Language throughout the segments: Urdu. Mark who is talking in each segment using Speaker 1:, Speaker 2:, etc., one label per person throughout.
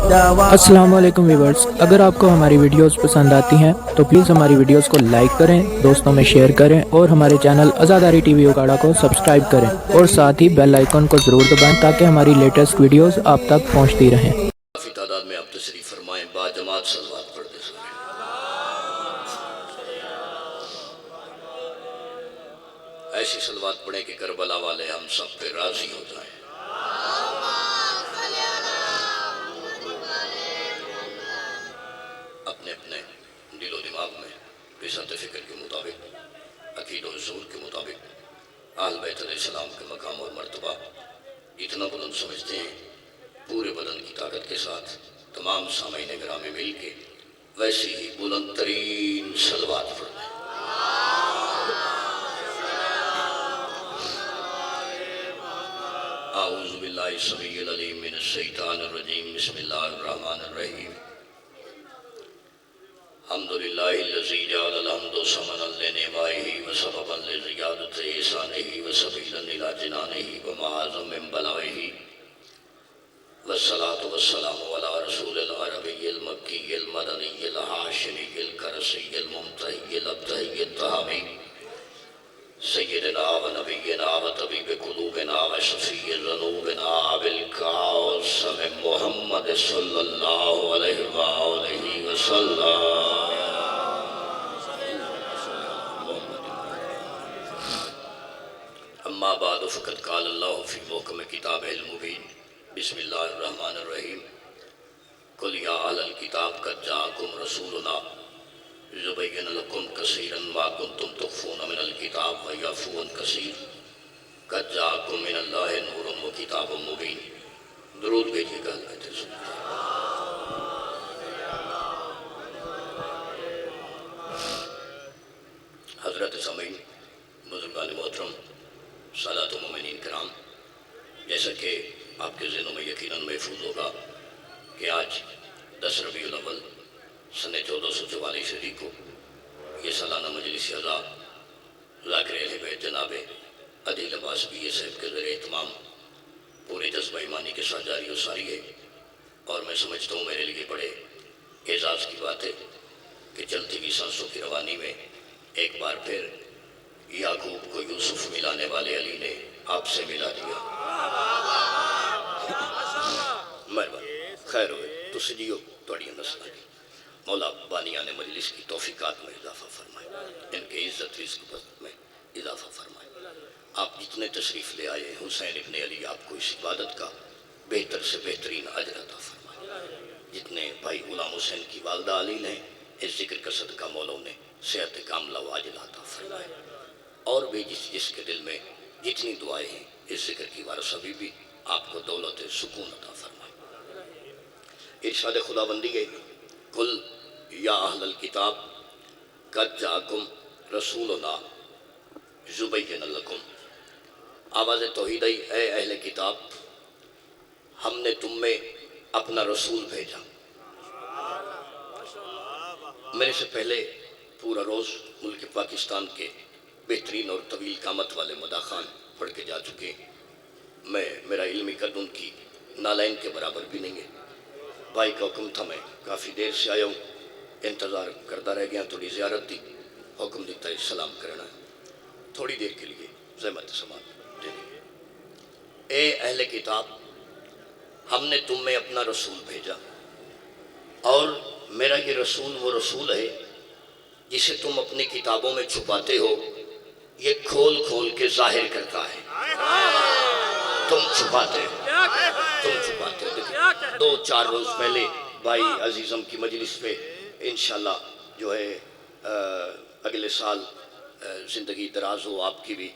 Speaker 1: السلام علیکم ویورز، اگر آپ کو ہماری ویڈیوز پسند آتی ہیں تو پلیز ہماری ویڈیوز کو لائک کریں، دوستوں میں شیئر کریں اور ہمارے چینل آزاداری ٹی وی اکاڑا کو سبسکرائب کریں اور ساتھ ہی بیل آئیکن کو ضرور دبائیں تاکہ ہماری لیٹسٹ ویڈیوز آپ تک پہنچتی رہیں۔
Speaker 2: کافی تعداد میں آپ تشریف فرمائیں، با جماعت صلوات پڑھ دے سکیں۔ ایسی صلوات پڑھیں کہ کربلا والے ہم سب پہ راضی ہو جائیں۔ اپنے اپنے دل و دماغ میں بساط فکر کے مطابق، عقید و حضور کے مطابق اہل بیت علیہ السلام کے مقام اور مرتبہ اتنا بلند سمجھتے ہیں، پورے بدن کی طاقت کے ساتھ تمام سامعین گرامی مل کے ویسی ہی بلند ترین صلوات پڑھیں۔ اعوذ باللہ السمیع العلیم من الشیطان الرجیم، بسم اللہ الرحمن الرحیم۔ الحمدللہ الذی جعل الحمد ثمنا لنعمائہ وسببا لزیادۃ احسانہ وسبیلا الی جنانہ ومعاذا من بلائہ، والصلاة والسلام علی رسول العربی المکی المدنی الہاشمی الکرسی الممتحی الابتحی التہامی، سیدنا و نبینا و طبیب قلوبنا و شفیع ذنوبنا بالقاسم محمد صلی اللہ علیہ وآلہ وسلم۔ اما بعد فقد قال اللہ فی محکم کتابہ المبین، بسم اللہ الرحمن الرحیم۔ قل یا اہل الکتاب قد جاءکم رسولنا یبین لکم کثیرا ما کنتم تخفون من الکتاب ویعفو عن کثیر قد جاءکم من اللہ نور و کتاب مبین۔ درود بھیجیے گا اللہ کے رسول۔ حضرت سامعین، بزرگان محترم، سادات و مومنین کرام، جیسا کہ آپ کے ذہنوں میں یقیناً محفوظ ہوگا کہ آج 10 ربیع الاول سن 1444 ہجری کو یہ سالانہ مجلس اعزا ذاکر اہل بیت جناب عدیل عباس بی صاحب کے ذریعے اہتمام پورے جذبہ ایمانی کے ساتھ جاری و ساری ہے، اور میں سمجھتا ہوں میرے لیے بڑے اعزاز کی بات ہے کہ چلتی ہوئی سانسوں کی روانی میں ایک بار پھر یعقوب کو یوسف ملانے والے علی نے آپ سے ملا دیا۔ مہربانی، خیر ہوئے، تو سجیو توڑی نسلہ کی مولا بانیان مجلس کی توفیقات میں اضافہ فرمائے، ان کے عزت رزق میں اضافہ فرمائے۔ آپ جتنے تشریف لے آئے ہیں، حسین ابن علی آپ کو اس عبادت کا بہتر سے بہترین اجر عطا فرمائے۔ جتنے بھائی غلام حسین کی والدہ علی نے اس ذکر کا صدقہ مولا نے صحت کاملہ و عاجلہ عطا فرمائے، اور بھی جس کے دل میں جتنی دعائیں ہیں اس ذکر کی وارث ابھی بھی آپ کو دولت سکون عطا فرمائے۔ ارشاد خداوندی ہے، قل یا اہل الکتاب قد جاءکم رسولنا یبین لکم۔ آواز توحید ہے، اے اہل کتاب، ہم نے تم میں اپنا رسول بھیجا۔ میرے سے پہلے پورا روز ملک پاکستان کے بہترین اور طویل قامت والے مداخان پڑھ کے جا چکے ہیں۔ میرا علمی قد ان کی نالین کے برابر بھی نہیں ہے۔ بھائی کا حکم تھا، میں کافی دیر سے آیا ہوں، انتظار کرتا رہ گیا، تھوڑی زیارت دی، حکم دیتا ہے سلام کرنا ہے، تھوڑی دیر کے لیے زحمت سماعت دے دیں۔ اے اہل کتاب، ہم نے تم میں اپنا رسول بھیجا، اور میرا یہ رسول وہ رسول ہے جسے تم اپنی کتابوں میں چھپاتے ہو، یہ کھول کھول کے ظاہر کرتا ہے۔ تم چھپاتے ہو۔ دیکھیں، 2-4 روز پہلے بھائی عزیزم کی مجلس پہ انشاءاللہ جو ہے اگلے سال زندگی دراز ہو آپ کی بھی،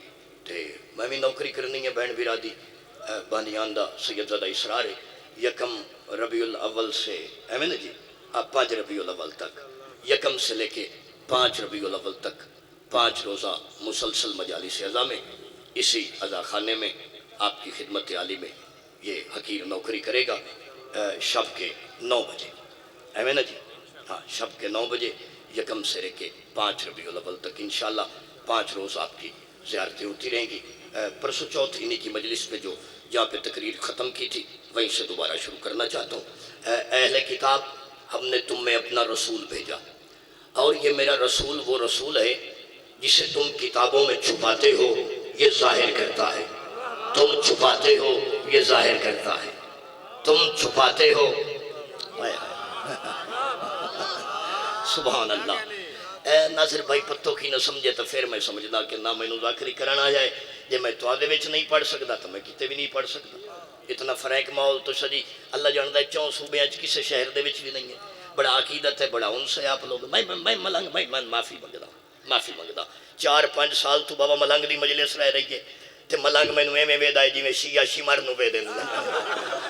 Speaker 2: تے میں بھی نوکری کرنی ہے، بہن برادی بانیان دا سید زدہ اسرار ہے، 1 ربیع الاول سے ایمیں نا جی، 5 ربیع الاول تک، 1 سے لے کے 5 ربیع الاول تک 5 روزہ مسلسل مجالس اعزا میں، اسی عزا خانے میں آپ کی خدمت عالی میں یہ حقیر نوکری کرے گا، شب کے 9 بجے، ایمیں نا جی، ہاں شب کے 9 بجے 1 سے لے کے 5 ربیع الاول تک انشاءاللہ 5 روز آپ کی زیارتیں ہوتی رہیں گی۔ پرسوں چوتھ انہی کی مجلس پہ جو جہاں پہ تقریر ختم کی تھی وہیں سے دوبارہ شروع کرنا چاہتا ہوں۔ اہل اہل کتاب ہم نے تم میں اپنا رسول بھیجا اور یہ میرا رسول وہ رسول ہے جسے تم کتابوں میں چھپاتے ہو یہ ظاہر کرتا ہے تم چھپاتے ہو یہ ظاہر کرتا ہے تم چھپاتے ہو سبحان اللہ اے ناظر بھائی پتوں کی نہ سمجھے تو پھر میں سمجھدا کہ نہ مینوں ذاکری کرنا جائے جے میں تواڈے وچ نہیں پڑھ سکدا تو میں کتے بھی نہیں پڑھ سکدا اتنا فریق ماحول تو سجی اللہ جاندا ہے 4 صوبے وچ کسے شہر دے وچ بھی نہیں ہے بڑا عقیدت ہے بڑا انس ہے آپ لوگ میں ملنگ میں معافی منگدا 4-5 سال تو بابا ملنگ دی مجلس رہ رہی ہے تے ملنگ مینوں ایویں ویدا ہے جویں شیعہ شمر نوں وے دیندا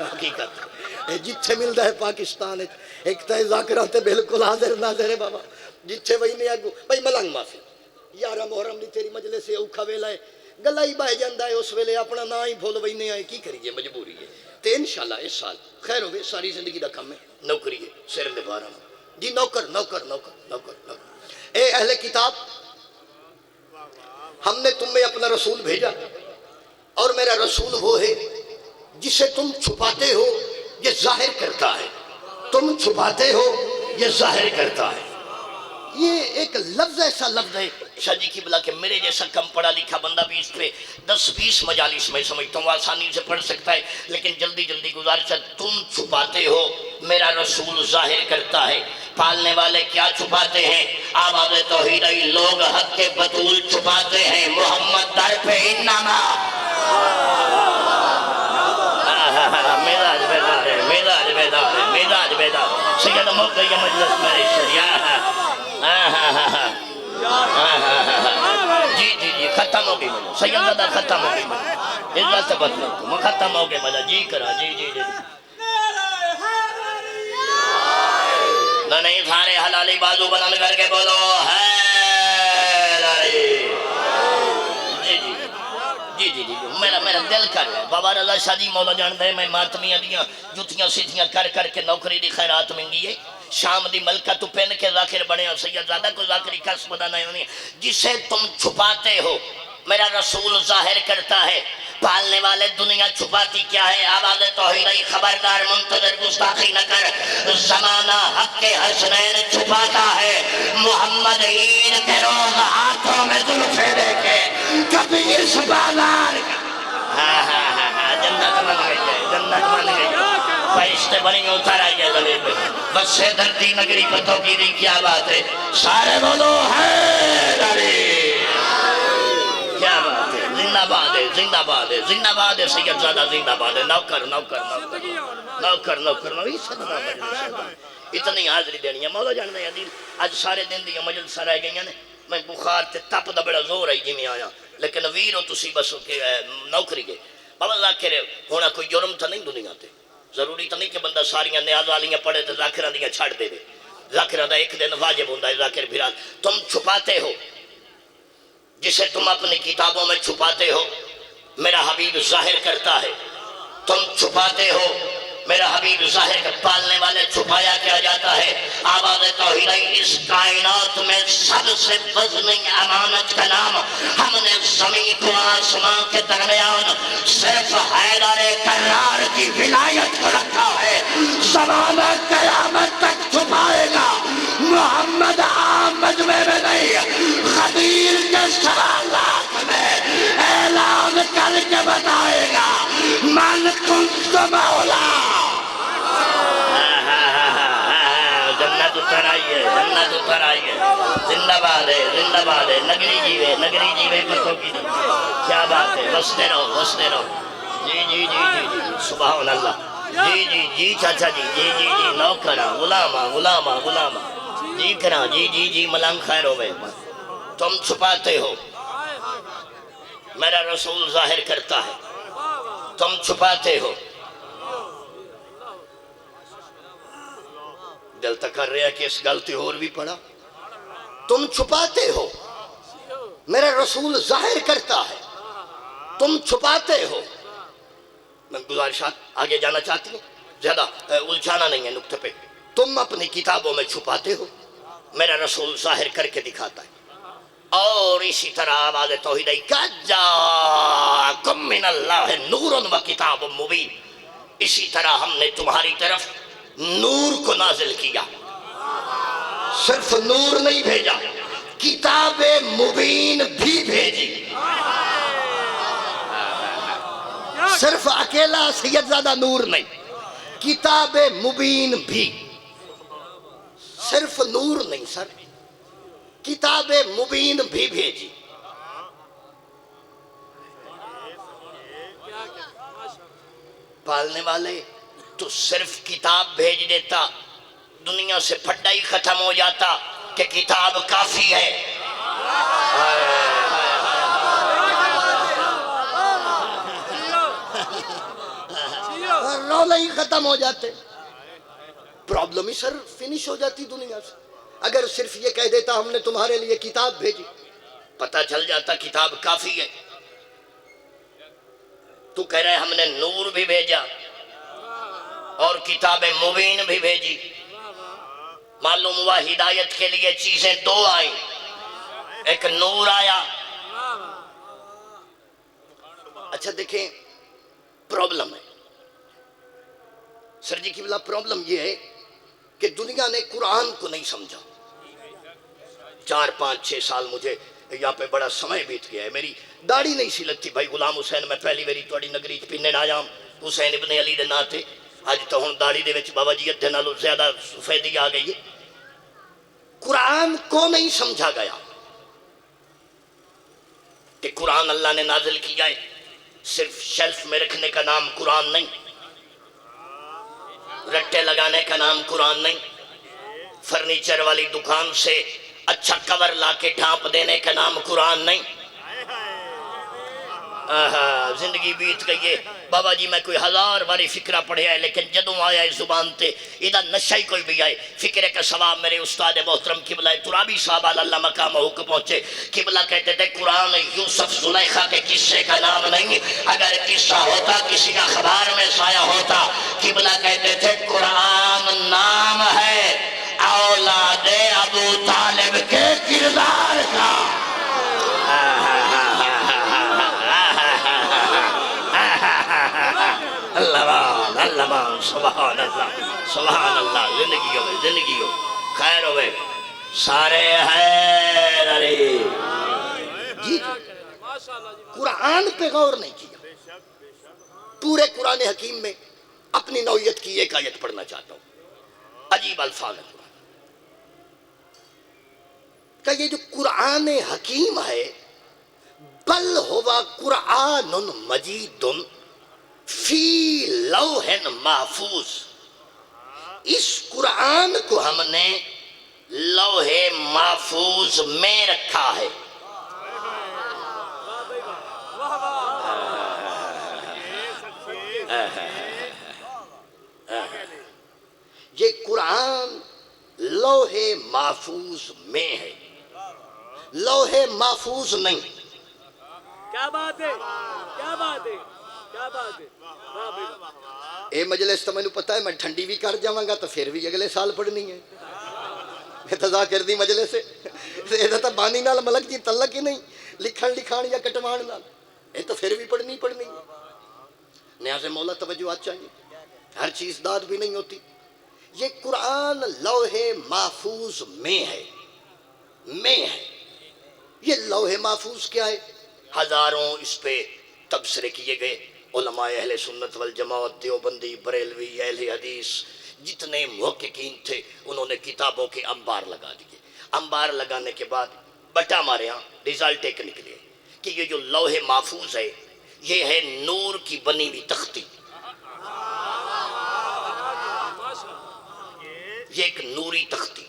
Speaker 2: حقیقت جتھے ملدا ہے پاکستان ایک تے ذاکراں تے بالکل حاضر ناظر ہے بابا جتھے وہی نہیں اگو بھائی ملنگ معافی 11 محرم دی تیری مجلس سے اوکھا ویلا ہے گلا ہی بہ جاندا ہے اس ویلے اپنا نا ہی بھول وہی نہیں آئے کی کریے مجبوری ہے تے انشاءاللہ اس سال خیر ہوگی ساری زندگی دا کم ہے نوکری ہے سر دے بارہ جی نوکر اے اہل کتاب ہم نے تم میں اپنا رسول بھیجا اور میرا رسول وہ ہے جسے تم چھپاتے ہو یہ ظاہر کرتا ہے تم چھپاتے ہو یہ ظاہر کرتا ہے یہ ایک لفظ ایسا لفظ ہے شاہ جی کی بلا کہ میرے جیسا کم پڑھا لکھا بندہ بھی اس پہ 10-20 مجالس میں سمجھتا ہوں آسانی سے پڑھ سکتا ہے لیکن جلدی گزارش ہے تم چھپاتے ہو میرا رسول ظاہر کرتا ہے پالنے والے کیا چھپاتے ہیں آواز توحید لوگ حق کے بطول چھپاتے ہیں محمد در پہ انما میراج بیدار سید موقع یہ مجلس میرے شریعہ جی ختم ہو گئی مجھے سیدہ ختم ہو گئی مجھے اللہ سے بطلو ختم ہو گئی مجھے جی کرا جی نہیں سارے حلالی بازو بلند کر کے بولو جی میرا دل کر رہا ہے بابا رضا شاہ جی مولا جاندے میں ماتمیاں دیاں جتیاں سیدھیاں کر کے نوکری دی خیرات منگی ہے شام دی ملکہ تو پہن کے ذاکر بنے اور سید زیادہ کو ذاکری کس بدا نہیں ہونی جسے تم چھپاتے ہو میرا رسول ظاہر کرتا ہے پالنے والے دنیا چھپاتی کیا ہے آواز توحید خبردار منتظر گستاخی نہ کر زمانہ حق کے حسنین چھپاتا ہے محمد عید کے روز ہاتھوں میں زلفے دے کے کبھی اس بازار جنت من گئی فرشتے بنی اتر آئیے زمین پہ بس سے دھرتی نگری پتوں کی دی کیا بات ہے سارے بولو حیدری کیا بات ہے زندہ باد ہے سید زادہ زندہ باد ہے نوکر اتنی حاضری دینی ہے مولا جاننے عدیل آج سارے دن دیا مجلس رہ گئی ہیں میں بخار تے تپ دا بڑا زور آئی جی میں آیا لیکن ویرو تسی بس نوکری گئے بابا ذاکر ہونا کوئی جرم تا نہیں دنیا تے ضروری تا نہیں کہ بندہ ساریاں نیاز والیاں پڑھے تے ذاکرہ دیاں چھاڑ دے ذاکرہ دا ایک دن واجب ہوندہ ہے ذاکر بھیران تم چھپاتے ہو جسے تم اپنی کتابوں میں چھپاتے ہو میرا حبیب ظاہر کرتا ہے تم چھپاتے ہو میرا حبیب ظاہر کر پالنے والے چھپایا کیا جاتا ہے آواز توحید اس کائنات میں سب سے وزن امانت کا نام ہم نے زمین کو آسمان کے درمیان صرف حیدر کرار کی ولایت کو رکھا ہے زمانہ قیامت تک چھپائے گا محمد عام مجمع میں نہیں خبیر کے سوالات میں اعلان کر کے بتائے گا من کنت مولا جنت اتر آئیے زندہ باد ہے نگری جیوے پتوں کی کیا بات ہے بستے رہو جی سبحان اللہ جی چاچا جی نوکرہ غلامہ جی کرا جی ملنگ خیر ہوئے تم چھپاتے ہو میرا رسول ظاہر کرتا ہے تم چھپاتے ہو دل تک کر رہا ہے کہ اس غلطی اور بھی پڑا تم چھپاتے ہو میرا رسول ظاہر کرتا ہے تم چھپاتے ہو میں گزارشات آگے جانا چاہتی ہوں زیادہ الجھانا نہیں ہے نقطے پہ تم اپنی کتابوں میں چھپاتے ہو میرا رسول ظاہر کر کے دکھاتا ہے اور اسی طرح آواز توحید جاءکم من اللہ نور و کتاب مبین اسی طرح ہم نے تمہاری طرف نور نازل کیا، صرف نور نہیں بھیجا، کتاب مبین بھی بھیجی۔ صرف اکیلا سیدزادہ نور نہیں، کتاب مبین بھی، صرف نور نہیں سر، کتاب مبین بھی بھیجی۔ پالنے والے تو صرف کتاب بھیج دیتا، دنیا سے پھڈا ہی ختم ہو جاتا کہ کتاب کافی ہے۔ رولا ہی ختم ہو جاتے، پرابلم ہی سر فنش ہو جاتی دنیا سے۔ اگر صرف یہ کہہ دیتا ہم نے تمہارے لیے کتاب بھیجی، پتہ چل جاتا کتاب کافی ہے۔ تو کہہ رہے ہم نے نور بھی بھیجا اور کتاب مبین بھی بھیجی، معلوم ہوا ہدایت کے لیے چیزیں دو آئیں، ایک نور آیا۔ اچھا دیکھیں پرابلم ہے سر جی کی بلا، پرابلم یہ ہے کہ دنیا نے قرآن کو نہیں سمجھا۔ 4-5-6 سال مجھے یہاں پہ بڑا سمے بیت گیا ہے، میری داڑھی نہیں سی لگتی بھائی غلام حسین، میں پہلی باری توڑی نگری پینے نہ جام حسین ابن علی دے ناتے، آج تو ہوں داڑھی دے وچ بابا جی ادھے نالوں زیادہ سفیدی آ گئی ہے۔ قرآن کو نہیں سمجھا گیا کہ قرآن اللہ نے نازل کیا ہے، صرف شیلف میں رکھنے کا نام قرآن نہیں، رٹے لگانے کا نام قرآن نہیں، فرنیچر والی دکان سے اچھا کور لا کے ڈھانپ دینے کا نام قرآن نہیں۔ زندگی بیت گئی ہے بابا جی، میں کوئی 1000 باری فکرہ پڑھے آئے، لیکن جدوں آیا ہے زبان تے ادھا نشہ ہی کوئی بھی آئے۔ فکرے کا ثواب میرے استاد محترم قبلہ ترابی صاحب اللہ مقام حق پہنچے، قبلہ کہتے تھے قرآن یوسف زلیخا کے قصے کا نام نہیں، اگر قصہ ہوتا کسی کا خبر میں سایہ ہوتا۔ قبلہ کہتے تھے قرآن نام ہے اولاد ابو طالب کے کردار کا۔ اللہ سبحان اللہ سبحان اللہ، زندگی ہو خیر ہوئے سارے حیر علی جی۔ قرآن پہ غور نہیں کیا۔ پورے قرآن حکیم میں اپنی نوعیت کی ایک آیت پڑھنا چاہتا ہوں، عجیب الفاظ ہے قرآن کہ یہ جو قرآن حکیم ہے، بل ہوا قرآن مجید فی لوح محفوظ، اس قرآن کو ہم نے لوح محفوظ میں رکھا ہے۔ یہ قرآن لوح محفوظ میں ہے، لوح محفوظ نہیں۔
Speaker 3: کیا بات ہے، کیا بات ہے، کیا بات ہے۔
Speaker 2: اے مجلس تو میں نے پتا ہے میں ٹھنڈی بھی کر جاؤں گا تو پھر بھی اگلے سال پڑھنی ہے۔ میں تذا کر دی مجلس سے یہ تو بانی نال ملک جی تلک ہی نہیں، لکھان یا کٹوان نال، یہ تو پھر بھی پڑھنی ہے۔ نیاز مولا توجہات چاہیے، ہر چیز داد بھی نہیں ہوتی۔ یہ قرآن لوح محفوظ میں ہے، یہ لوح محفوظ کیا ہے؟ ہزاروں اس پہ تبصرے کیے گئے، علماء اہل سنت والجماعت، دیوبندی، بریلوی، اہل حدیث، جتنے محققین تھے انہوں نے کتابوں کے انبار لگا دیے۔ انبار لگانے کے بعد بٹا ہمارے ہاں رزلٹ ایک نکلے کہ یہ جو لوح محفوظ ہے یہ ہے نور کی بنی ہوئی تختی، یہ ایک نوری تختی۔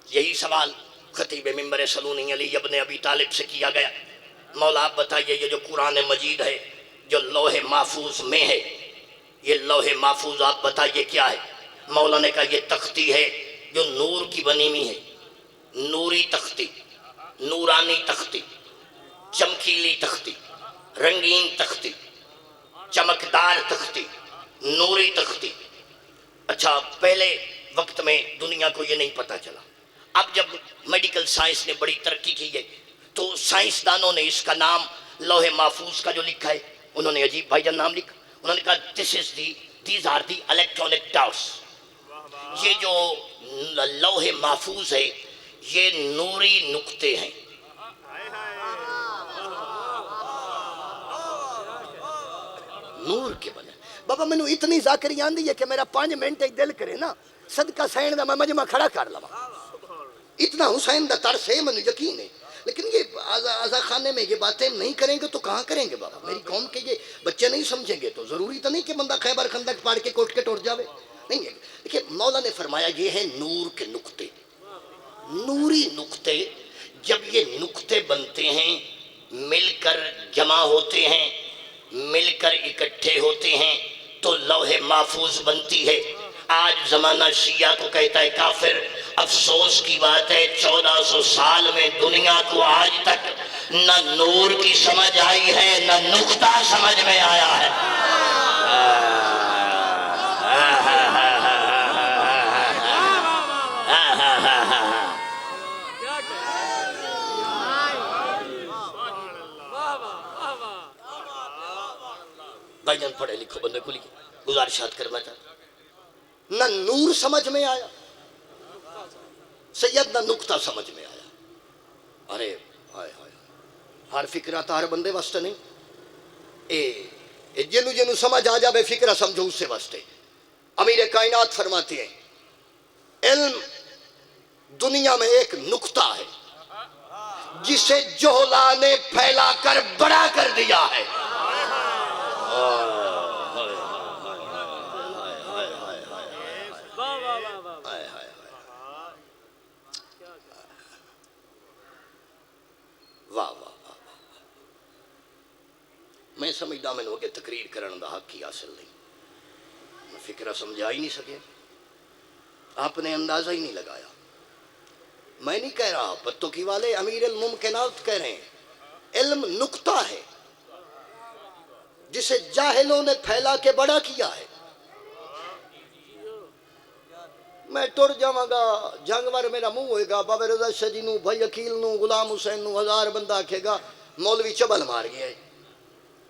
Speaker 2: یہی سوال خطیب ممبر سلونی علی ابن ابی طالب سے کیا گیا، مولا آپ بتائیے یہ جو قرآن مجید ہے جو لوح محفوظ میں ہے، یہ لوح محفوظ آپ بتائیے کیا ہے؟ مولا نے کہا یہ تختی ہے جو نور کی بنی ہوئی ہے، نوری تختی، نورانی تختی، چمکیلی تختی، رنگین تختی، چمکدار تختی، نوری تختی۔ اچھا پہلے وقت میں دنیا کو یہ نہیں پتا چلا، اب جب میڈیکل سائنس نے بڑی ترقی کی ہے تو سائنسدانوں نے اس کا نام لوح محفوظ کا جو لکھا ہے، انہوں نے عجیب بھائی جان نام لکھا، انہوں نے کہا these are the electronic dots, یہ جو لوح محفوظ ہے یہ نوری نقطے ہیں. نور کے بنے. بابا میں نے اتنی ذاکری آندی ہے کہ میرا 5 منٹ ایک دل کرے نا صدقہ سین دا میں مجمع کھڑا کر لوا. اتنا حسین دا ترس ہے مجھے یقین ہے. لیکن یہ آزا خانے میں یہ باتیں نہیں کریں گے تو کہاں کریں گے بابا؟ میری قوم کے یہ بچے نہیں سمجھیں گے تو ضروری تو نہیں کہ بندہ خیبر خندق پاڑ کے کوٹ کے ٹوٹ جاوے. نہیں ہے. دیکھیں مولا نے فرمایا یہ ہے نور کے نقطے. نوری نقطے جب یہ نقطے بنتے ہیں مل کر جمع ہوتے ہیں مل کر اکٹھے ہوتے ہیں تو لوح محفوظ بنتی ہے. آج زمانہ شیعہ کو کہتا ہے کافر. افسوس کی بات ہے 1400 سال میں دنیا کو آج تک نہ نور کی سمجھ آئی ہے نہ نقطہ سمجھ میں آیا ہے. بھائی جان پڑھے لکھو بندے کو لکھے گزارشات کرنا چاہتا نہ نور سمجھ میں آیا سید نہ نقطہ سمجھ میں آیا. ارے ہائے ہائے ہر فکرہ تو ہر بندے واسطے نہیں. جنو جنو سمجھ آ جائے فکرہ سمجھو اس سے واسطے. امیر کائنات فرماتے ہیں علم دنیا میں ایک نقطہ ہے جسے جہلا نے پھیلا کر بڑا کر دیا ہے. واہ واہ میں سمجھدا میں کہ تقریر کرن دا حق ہی حاصل نہیں. میں فکرہ سمجھا ہی نہیں سکے. آپ نے اندازہ ہی نہیں لگایا. میں نہیں کہہ رہا پتوں کی والے امیر الممکنات کہہ رہے ہیں. علم نقطہ ہے جسے جاہلوں نے پھیلا کے بڑا کیا ہے. میں ٹر جاواں گا جنگ ور میرا منہ ہوئے گا بابا رضا شاہ جی نو بھائی عقیل نو غلام حسین نو 1000 بندہ آکھے گا مولوی چبل مار گیا ہے.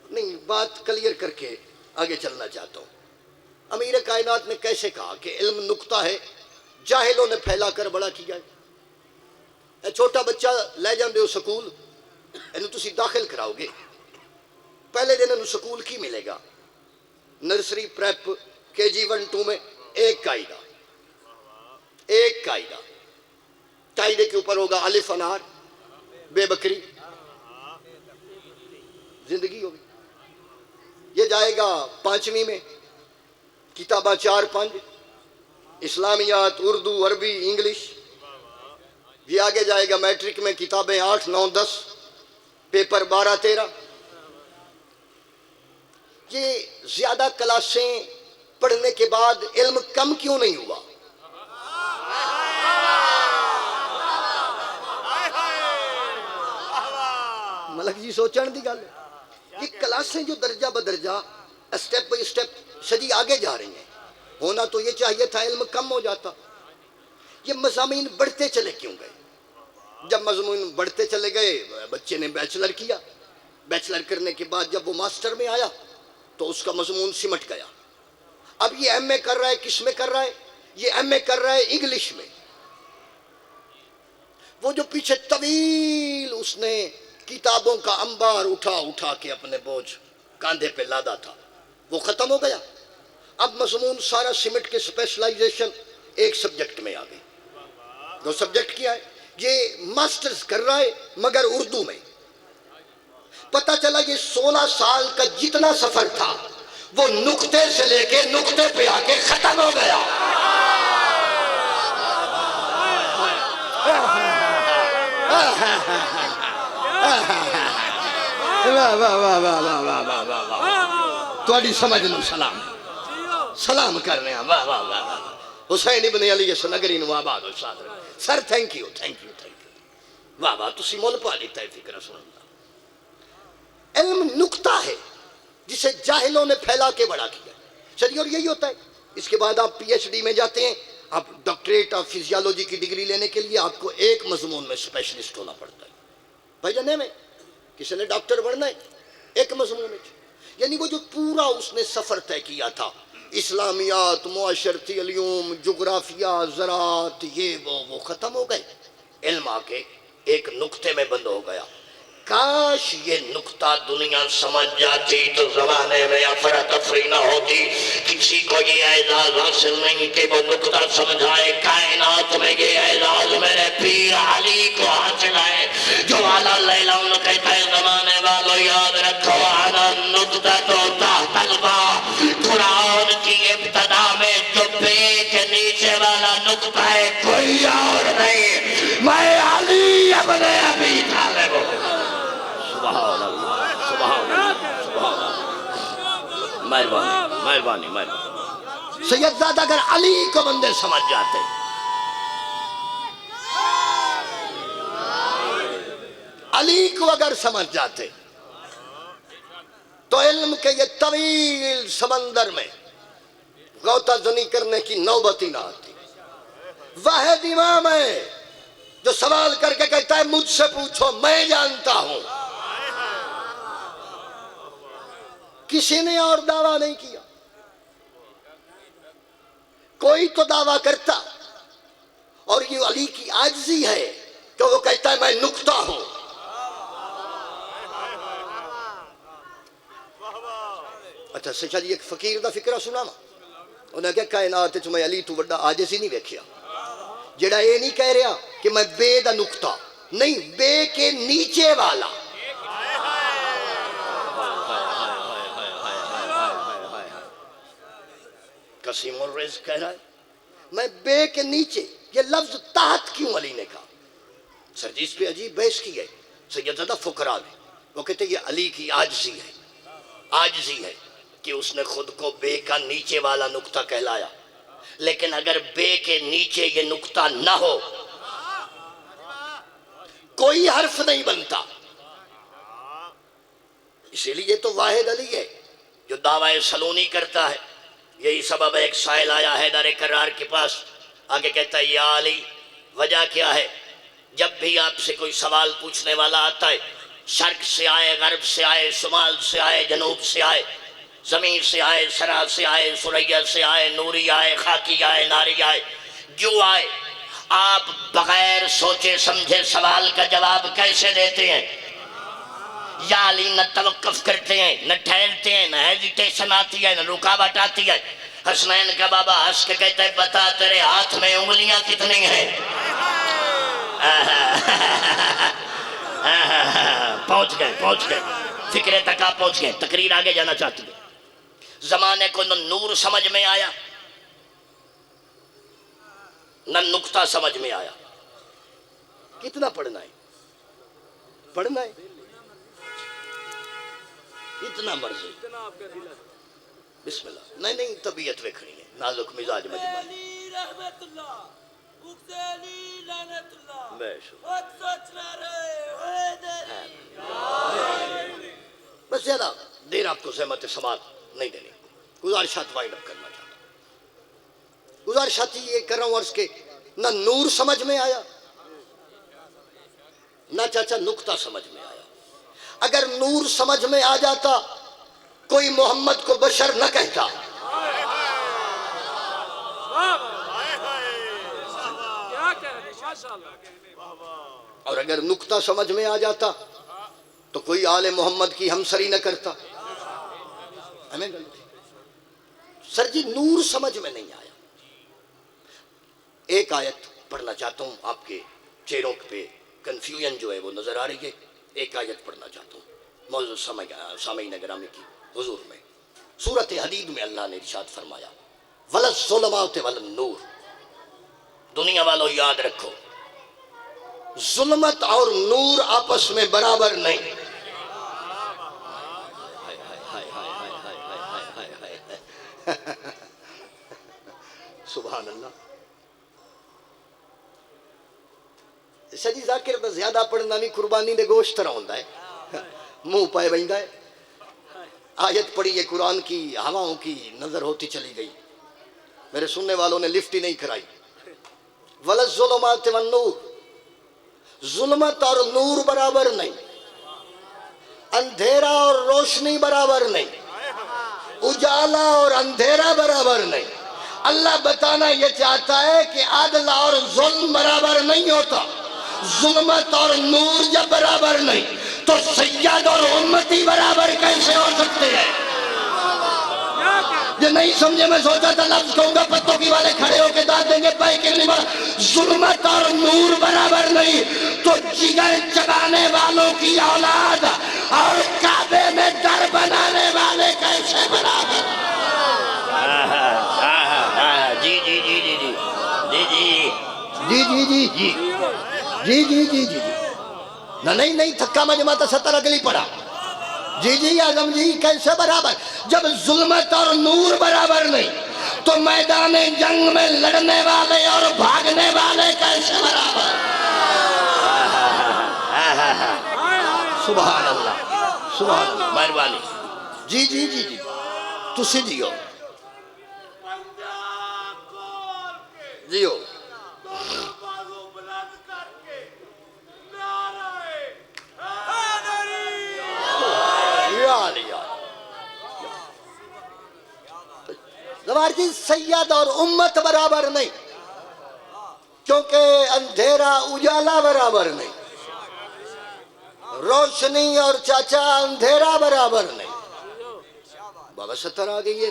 Speaker 2: نہیں بات کلیئر کر کے آگے چلنا چاہتا ہوں. امیر کائنات نے کیسے کہا کہ علم نقطہ ہے جاہلوں نے پھیلا کر بڑا کیا ہے. اے چھوٹا بچہ لے جاندے ہو سکول اینو تسی داخل کراؤ گے پہلے دن اینو سکول کی ملے گا نرسری پریپ KG 1 2 میں ایک قاعدہ قاعدے کے اوپر ہوگا الف انار بے بکری زندگی ہوگی. یہ جائے گا 5ویں میں کتابہ 4 5 اسلامیات اردو عربی انگلش. یہ آگے جائے گا میٹرک میں کتابیں 8 9 10 پیپر 12 13. یہ زیادہ کلاسیں پڑھنے کے بعد علم کم کیوں نہیں ہوا؟ ملک جی سوچن دی گل ہے. یہ کلاسیں جو درجہ بدرجہ اسٹیپ بائی اسٹیپ شدید آگے جا رہی ہیں. ہونا تو یہ چاہیے تھا علم کم ہو جاتا. یہ مضامین بڑھتے چلے کیوں گئے؟ جب مضمون بڑھتے چلے گئے بچے نے بیچلر کیا. بیچلر کرنے کے بعد جب وہ ماسٹر میں آیا تو اس کا مضمون سمٹ گیا. اب یہ MA کر رہا ہے کس میں کر رہا ہے؟ یہ MA کر رہا ہے انگلش میں. وہ جو پیچھے طویل اس نے کتابوں کا انبار اٹھا کے اپنے بوجھ کاندھے پہ لادا تھا وہ ختم ہو گیا. اب مضمون سارا سمٹ کے سپیشلائزیشن ایک سبجیکٹ میں آ گئی. دو سبجیکٹ کیا ہے؟ یہ ماسٹرز کر رہا ہے مگر اردو میں. پتہ چلا یہ 16 سال کا جتنا سفر تھا وہ نقطے سے لے کے نقطے پہ آ کے ختم ہو گیا. تھوڑی سمجھ نو سلام کر رہے ہیں. واہ واہ واہ حسین ابن علی نگری نو آباد ہو سر. تھینک یو واہ واہ تسی مول پا لیتا ہے فکر سننا. علم نقطہ ہے جسے جاہلوں نے پھیلا کے بڑا کیا. چلیے اور یہی ہوتا ہے. اس کے بعد آپ PhD میں جاتے ہیں. آپ ڈاکٹریٹ آف فزیالوجی کی ڈگری لینے کے لیے آپ کو ایک مضمون میں اسپیشلسٹ ہونا پڑتا ہے. بھائی جانے میں کسی نے ڈاکٹر بننا ہے ایک مضمون میں. یعنی وہ جو پورا اس نے سفر طے کیا تھا اسلامیات، معاشرتی علوم، جغرافیہ، زراعت، یہ وہ ختم ہو گئے. علم آ کے ایک نقطے میں بند ہو گیا. کاش یہ نقطہ دنیا سمجھ جاتی تو زمانے میں افراتفری نہ ہوتی. کسی کو یہ اعزاز حاصل نہیں کہ وہ نقطہ سمجھائے. کائنات میں یہ اعزاز میرے پیر علی کو حاصل ہے جو اعلیٰ لیلہ ان کہتا ہے زمانے والوں یاد رکھو انا نقطہ تو تحت الباء. قرآن کی ابتدا میں جو بے کے نیچے والا نقطہ ہے کوئی اور نہیں، میں علی ابن ابی طالب ہوں. سبحان اللہ، سبحان اللہ، سبحان اللہ. مہربانی مہربانی مہربانی. سیدزادہ اگر علی کو بندے سمجھ جاتے، علی کو اگر سمجھ جاتے تو علم کے یہ طویل سمندر میں غوطہ زنی کرنے کی نوبت ہی نہ آتی. واحد امام ہے جو سوال کر کے کہتا ہے مجھ سے پوچھو میں جانتا ہوں. کسی نے اور دعویٰ نہیں کیا. کوئی تو دعویٰ کرتا، اور یہ علی کی عاجزی ہے کہ وہ کہتا ہے میں نقطہ ہوں. اچھا سچا جی ایک فقیر دا فکرہ سنا نا. انہیں کہا کائنات وچ میں علی تو بڑا عاجز ہی نہیں ویکھیا جڑا یہ نہیں کہہ رہا کہ میں بے دا نقطہ نہیں، بے کے نیچے والا. قسیم الرزق کہہ رہا ہے میں بے کے نیچے. یہ لفظ تحت کیوں علی نے کہا؟ سر جی اس پہ عجیب بحث کی ہے سیدزادہ فقراء نے. وہ کہتے ہیں یہ علی کی عاجزی ہے، عاجزی ہے کہ اس نے خود کو بے کا نیچے والا نقطہ کہلایا. لیکن اگر بے کے نیچے یہ نقطہ نہ ہو کوئی حرف نہیں بنتا. اسی لیے تو واحد علی ہے جو دعویٰ سلونی کرتا ہے. یہی سبب ایک سائل آیا حیدر کرار کے پاس، آگے کہتا ہے یا علی وجہ کیا ہے؟ جب بھی آپ سے کوئی سوال پوچھنے والا آتا ہے، شرق سے آئے، غرب سے آئے، شمال سے آئے، جنوب سے آئے، زمین سے آئے، سرا سے آئے، سریہ سے آئے، نوری آئے، خاکی آئے، ناری آئے، جو آئے، آپ بغیر سوچے سمجھے سوال کا جواب کیسے دیتے ہیں؟ یا علی نہ توقف کرتے ہیں، نہ ٹھہرتے ہیں، نہ ہیزیٹیشن آتی ہے، نہ رکاوٹ آتی ہے. حسنین کا بابا ہنس کے کہتا ہے بتا تیرے ہاتھ میں انگلیاں کتنی ہیں؟ پہنچ گئے فکرے تک آپ پہنچ گئے. تقریر آگے جانا چاہتی ہے. زمانے کو نہ نور سمجھ میں آیا نہ نقطہ سمجھ میں آیا. کتنا پڑھنا ہے؟ پڑھنا ہے اتنا مرضی. بسم اللہ. نہیں طبیعت ویکھنی ہے، نازک مزاج مجمع ہے. بس زیادہ دیر آپ کو زحمت سماعت نہیں دینی. گزارشات وائنڈ اپ کرنا چاہتا ہوں. گزارشات یہ کر رہا ہوں عرض کے نہ نور سمجھ میں آیا نہ چاچا نقطہ سمجھ میں آیا. اگر نور سمجھ میں آ جاتا کوئی محمد کو بشر نہ کہتا. اور اگر نقطہ سمجھ میں آ جاتا تو کوئی آل محمد کی ہمسری نہ کرتا. ہمیں سر جی نور سمجھ میں نہیں آیا. ایک آیت پڑھنا چاہتا ہوں، آپ کے چہروں پہ کنفیوژن جو ہے وہ نظر آ رہی ہے. ایک آیت پڑھنا چاہتا ہوں موضوع سامعین گرامی کی حضور میں. سورۃ حدید میں اللہ نے ارشاد فرمایا وَلَا الظُّلُمَاتُ وَلَا النُّورُ. دنیا والوں یاد رکھو ظلمت اور نور آپس میں برابر نہیں. سبحان اللہ. سجی ذاکر دا زیادہ پڑھنا نہیں قربانی دے گوشت طرح ہوندہ ہے، منہ پائے بہندہ ہے. آیت پڑھی ہے قرآن کی، ہواؤں کی نظر ہوتی چلی گئی. میرے سننے والوں نے لفٹ ہی نہیں کرائی. وَلَا الظُّلُمَاتُ وَالنُّورُ. ظلمت اور نور برابر نہیں، اندھیرا اور روشنی برابر نہیں. اجالا اور اندھیرا برابر نہیں. اللہ بتانا یہ چاہتا ہے کہ عدل اور ظلم برابر نہیں ہوتا. ظلمت اور نور جب برابر نہیں تو سید اور امتی برابر کیسے ہو سکتے ہیں؟ یہ نہیں سمجھے. میں سوچا تھا لفظ کہوں گا پتوں کی والے کھڑے ہو کے داد دیں گے بھائی کہ ظلمت اور نور برابر نہیں تو جگر چبانے والوں کی اولاد اور کعبے میں در بنانے والے کیسے برابر؟
Speaker 4: جی جی جی جی جی جی
Speaker 2: جی جی جی جی جی جی جی جی نہ نہیں تھکا مجمع ستر اگلی پڑا. جی جی اعظم جی کیسے برابر؟ جب ظلمت اور نور برابر نہیں تو میدان جنگ میں لڑنے والے اور بھاگنے والے کیسے برابر؟ سبحان اللہ سبحان اللہ.
Speaker 4: مہربانی.
Speaker 2: جی جی جی جی تسی جیو جیو. زوار جی سید اور امت برابر نہیں کیونکہ اندھیرا اجالا برابر نہیں. روشنی اور چاچا اندھیرا برابر نہیں. بابا ستر آ گئی ہے.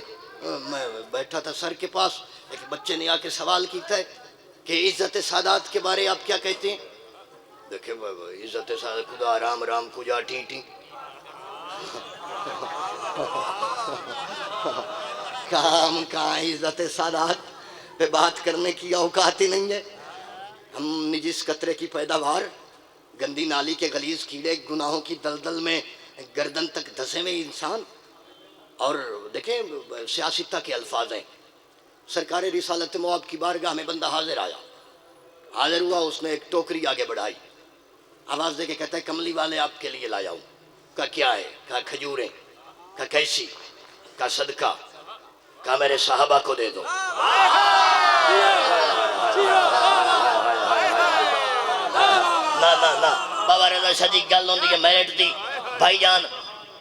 Speaker 2: میں بیٹھا تھا سر کے پاس ایک بچے نے آ کے سوال کیتا ہے کہ عزت سادات کے بارے آپ کیا کہتے ہیں؟ دیکھیں عزت سادات خدا رام رام کجا ٹی ٹی کام کہاں عزت سادات پہ بات کرنے کی اوقات ہی نہیں ہے. ہم نجس قطرے کی پیداوار گندی نالی کے غلیظ کیڑے گناہوں کی دلدل میں گردن تک دھسے ہوئے انسان. اور دیکھیں سیاستہ کے الفاظ ہیں. سرکار رسالت مواب کی بارگاہ میں بندہ حاضر آیا. حاضر ہوا اس نے ایک ٹوکری آگے بڑھائی. آواز دے کے کہتا ہے کملی والے آپ کے لیے لایا ہوں. کہا کیا ہے؟ کہا کھجوریں. کہا کیسی؟ کہا صدقہ. کہا میرے صحابہ کو دے دو.
Speaker 4: نہ بابا رضا شاہ جی گل ہوندی ہے میرٹ دی. بھائی جان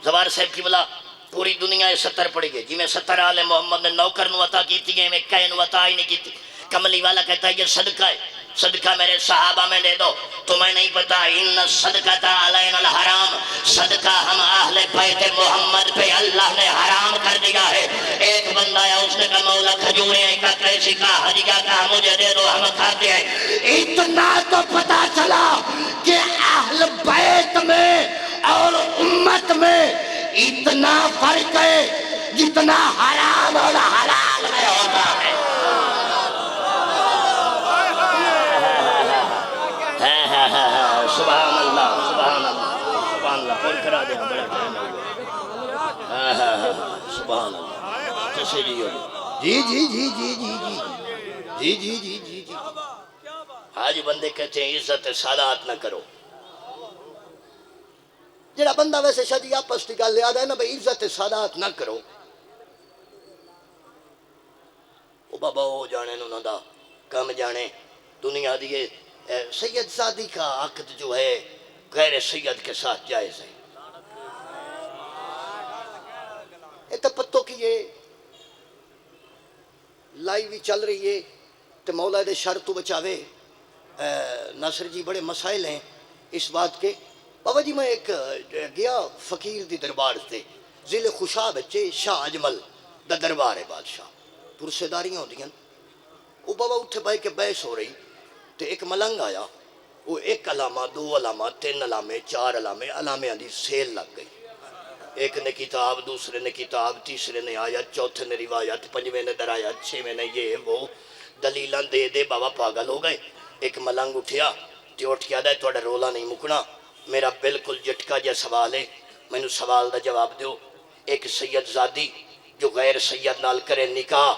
Speaker 4: زوار صاحب کی بلا پوری دنیا 70 پڑی گئی جی میں 70 آل محمد نے نوکر نو عطا کیتی ہے میں کہیں نو عطا ہی نہیں کیتی. کملی والا کہتا ہے یہ صدقہ ہے. صدقہ میرے صحابہ میں دے دو. تمہیں نہیں پتا ان صدقہ علینا الحرام. صدقہ ہم اہل بیت محمد پہ اللہ نے حرام کر دیا ہے. ایک بندہ آیا اس نے کہا مولا کھجوریں کا کیسی کا حجیہ کا مجھے دے دو ہم کھاتے ہیں.
Speaker 2: اتنا تو پتا چلا کہ اہل بیت میں اور امت میں اتنا فرق ہے جتنا حرام اور حلال میں ہوتا ہے.
Speaker 4: سبحان اللہ سبحان اللہ سبحان اللہ. پور کرا دے بڑا ٹائم ہو گیا. سبحان اللہ. کیسے جی ہو
Speaker 2: جی جی جی جی جی جی جی جی جی جی جی.
Speaker 4: آج بندے کہتے ہیں عزت سادات نہ کرو.
Speaker 2: جڑا بندہ ویسے شادی آپس کی گل لیا ہے نا بھائی عزت سادات نہ کرو وہ بابا ہو جانے انہوں دا کم جانے. دنیا دیئے سید زادی کا عقد جو ہے غیر سید کے ساتھ جائز ہے. یہ تو پتوں کی یہ لائی بھی چل رہی ہے تو مولا دے شر تو بچاوے. ناصر جی بڑے مسائل ہیں اس بات کے. بابا جی میں ایک گیا فقیر دی دربار سے ضلع خوشا بچے شاہ اجمل دا دربار ہے بادشاہ پرسے داریاں ہوندی ہیں. وہ بابا اٹھے بھائی کے بحث ہو رہی تو ایک ملنگ آیا. وہ ایک علامہ 2 علامہ 3 علامے 4 علامے علامے دی سیل لگ گئی. ایک نے کتاب دوسرے نے کتاب تیسرے نے آیت چوتھے نے روایت پنجویں نے درایت چھویں نے یہ وہ دلیلاں دے دے بابا پاگل ہو گئے. ایک ملنگ اٹھیا تے اٹھ کے آدھا تھوڑا رولا نہیں مکنا میرا بالکل جٹکا جا سوال ہے میں نے سوال دا جواب دیو. ایک سید زادی جو غیر سید نال کرے نکاح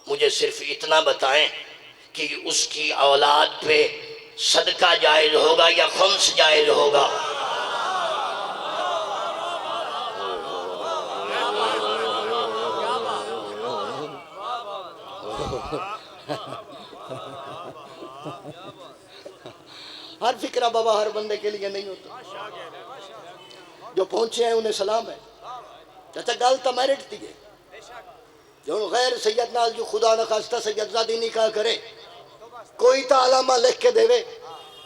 Speaker 2: مجھے صرف اتنا بتائیں کہ اس کی اولاد پہ صدقہ جائز ہوگا یا خمس جائز ہوگا؟ ہر فکرہ بابا ہر بندے کے لیے نہیں ہوتا. جو پہنچے ہیں انہیں سلام ہے. چاچا گل تو میرٹ دی ہے
Speaker 5: جو غیر سید نال جو خدا نخواستہ سید زادی نکاح کرے کوئی تا علامہ لکھ کے دے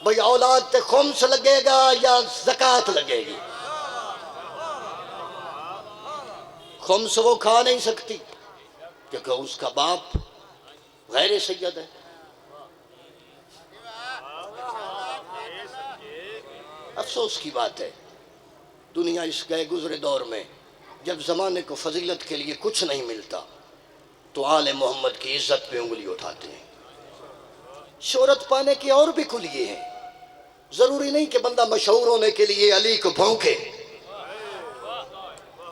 Speaker 5: بھئی اولاد تے خمس لگے گا یا زکاة لگے گی. خمس وہ کھا نہیں سکتی کیونکہ اس کا باپ غیر سید ہے. افسوس کی بات ہے دنیا اس گئے گزرے دور میں جب زمانے کو فضیلت کے لیے کچھ نہیں ملتا تو آل محمد کی عزت پہ انگلی اٹھاتے ہیں. شہرت پانے کے اور بھی کلیے ہیں. ضروری نہیں کہ بندہ مشہور ہونے کے لیے علی کو بھونکے.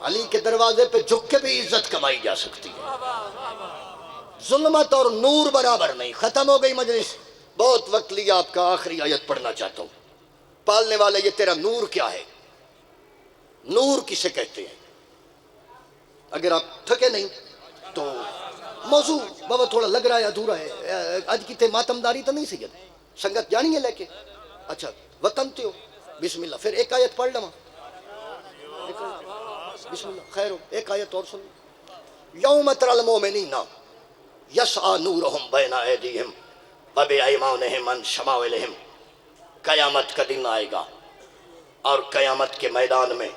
Speaker 5: علی کے دروازے پہ جھک کے بھی عزت کمائی جا سکتی ہے. ظلمت اور نور برابر نہیں. ختم ہو گئی مجلس. بہت وقت لیا آپ کا. آخری آیت پڑھنا چاہتا ہوں. پالنے والے یہ تیرا نور کیا ہے؟ نور کسے کہتے ہیں؟ اگر آپ تھکے نہیں تو موضوع بابا تھوڑا لگ رہا ہے ادھورا ہے. آج کی تے ماتمداری تو نہیں سید سنگت جانی ہے لے کے. اچھا وطن تے ہو بسم اللہ. پھر ایک آیت پڑھ لما. بسم اللہ خیر ہو. ایک آیت اور سن. یوم تری المؤمنین یسعی نورہم بین ایدیہم وبایمانہم عن شمائلہم. قیامت کا دن آئے گا اور قیامت کے میدان میں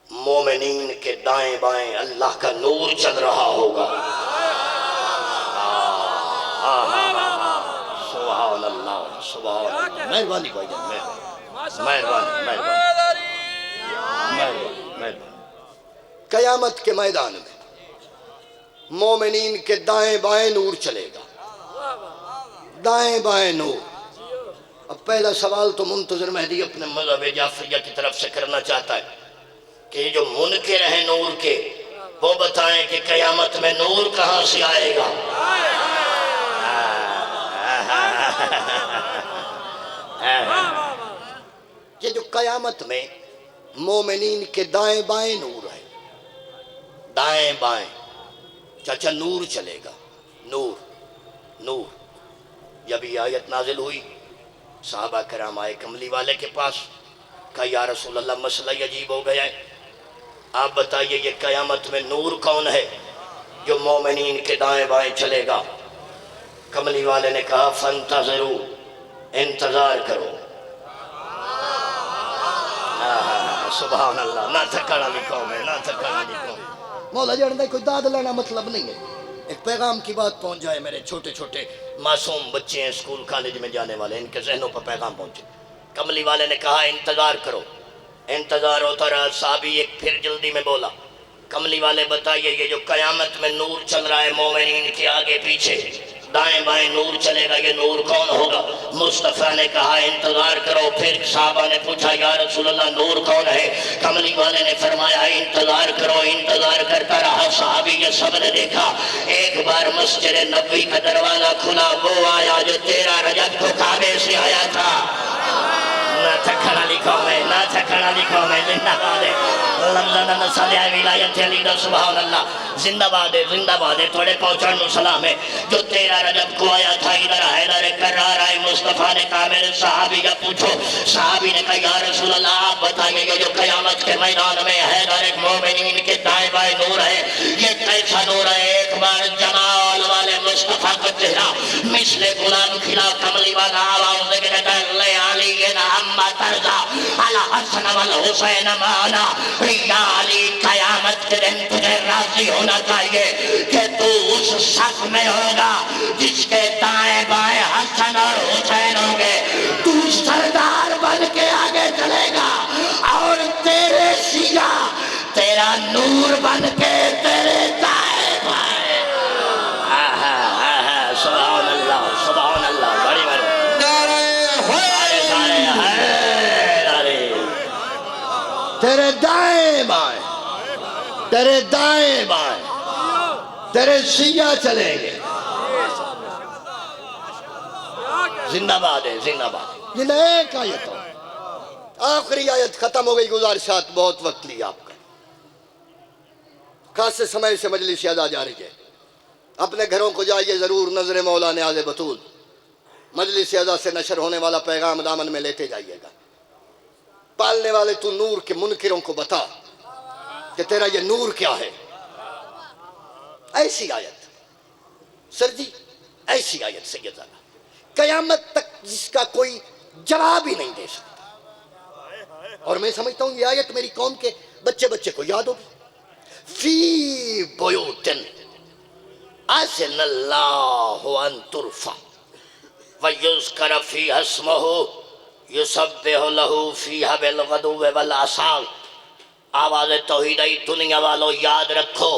Speaker 5: مومنین کے دائیں بائیں اللہ کا نور چل رہا ہوگا. سبحان اللہ سبحان اللہ. مہربانی بھائی جان مہربانی مہربانی مہربانی. قیامت کے میدان میں مومنین کے دائیں بائیں نور چلے گا. دائیں بائیں نور. اب پہلا سوال تو منتظر مہدی اپنے مذہب جعفریہ کی طرف سے کرنا چاہتا ہے کہ جو منکر ہیں نور کے وہ بتائیں کہ قیامت میں نور کہاں سے آئے گا. یہ جو قیامت میں مومنین کے دائیں بائیں نور ہے. دائیں بائیں چاچا نور چلے گا. نور نور. جب یہ آیت نازل ہوئی صحابہ کرام آئے کملی والے کے پاس. کہا یا رسول اللہ مسئلہ عجیب ہو گیا ہے. آپ بتائیے یہ قیامت میں نور کون ہے جو مومنین کے دائیں بائیں چلے گا؟ کملی والے نے کہا فانتظروا انتظار کرو. سبحان اللہ. نہ تھکڑا لکھو میں نہ تھکڑا لکھو. مولا جاندہ کوئی داد لینا مطلب نہیں ہے. ایک پیغام کی بات پہنچ جائے. میرے چھوٹے چھوٹے معصوم بچے ہیں اسکول کالج میں جانے والے ان کے ذہنوں پر پیغام پہنچے. کملی والے نے کہا انتظار کرو. انتظار ہوتا رہا. صحابی ایک پھر جلدی میں بولا کملی والے بتائیے یہ جو قیامت میں نور چل رہا ہے مومنین کے آگے پیچھے دائیں بائیں نور چلے گا یہ نور کون ہوگا؟ مصطفیٰ نے کہا انتظار کرو. پھر صحابہ نے پوچھا یا رسول اللہ نور کون ہے؟ کملی والے نے فرمایا انتظار کرو. انتظار کرتا رہا صحابی یہ سب نے دیکھا. ایک بار مسجد نبوی کا دروازہ کھلا. وہ آیا جو 13 رجب کو کعبے سے آیا تھا. نہ تھکڑا لکھو میں نہ تھکڑا لکھو میں. زندہ باد ہے رمضان صلی ولایت علی دا. سبحان اللہ. زندہ باد ہے زندہ باد ہے. تھوڑے پہنچن نو سلام ہے. جو 13 رجب کو آیا تھا ادھر حیدر کرار آئے. مصطفیٰ نے کہا میرے صحابی کا پوچھو. صحابی نے کہا یا رسول اللہ آپ بتائیے یہ جو قیامت کے میدان میں حیدر مومنین کے دائیں بائیں نور ہے یہ کیسا نور ہے؟ ایک بار جمال والے مصطفیٰ کا چہرہ مثل غلام کھلا. کملی والا آواز دے کے کہتا ہے لے علی اما ترضا الحسن والحسین مانا. یا علی قیامت کے دن تجھے راضی ہونا چاہیے کہ تو اس صف میں ہوگا جس کے دائیں بائیں حسن اور حسین ہوں گے. تو سردار بن کے آگے چلے گا اور تیرے سیاہ تیرا نور بن کے تیرے دائیں بائیں. سبحان اللہ سبحان اللہ. بڑی بڑی تیرے دائیں بائیں تیرے دائیں بائیں تیرے سیاہ چلیں گے. زندہ باد ہے زندہ باد. یہ ایک آیت ہو. آخری آیت ختم ہو گئی. گزارشات بہت وقت لیا آپ کا. خاص سمے سے مجلس ادا جاری ہے. اپنے گھروں کو جائیے ضرور. نظر مولا نیاز بطول مجلس ادا سے نشر ہونے والا پیغام دامن میں لیتے جائیے گا. پالنے والے تو نور کے منکروں کو بتا کہ تیرا یہ نور کیا ہے. ایسی آیت سر جی، ایسی آیت سیدہ قیامت تک جس کا کوئی جواب ہی نہیں دے سکتا، اور میں سمجھتا ہوں یہ آیت میری قوم کے بچے کو یاد ہوگی. فی بیوتن اذن اللہ ان ترفع ویذکر فیہا اسمہ یسبح لہ فیہا بالغدو والآصال. آواز توحیدی دنیا والو یاد رکھو،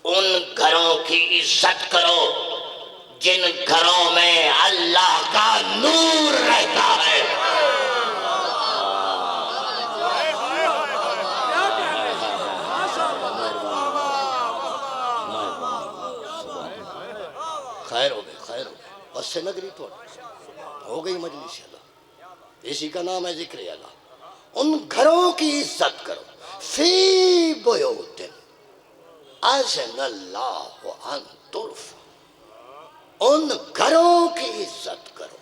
Speaker 5: ان گھروں کی عزت کرو جن گھروں میں اللہ کا نور رہتا ہے. خیر ہو گئے بس سے نگری تو ہو گئی مجلس اللہ، اسی کا نام ہے ذکر اللہ. ان گھروں کی عزت کرو، فی بیوتن اذن اللہ ان ترفع، ان گھروں کی عزت کرو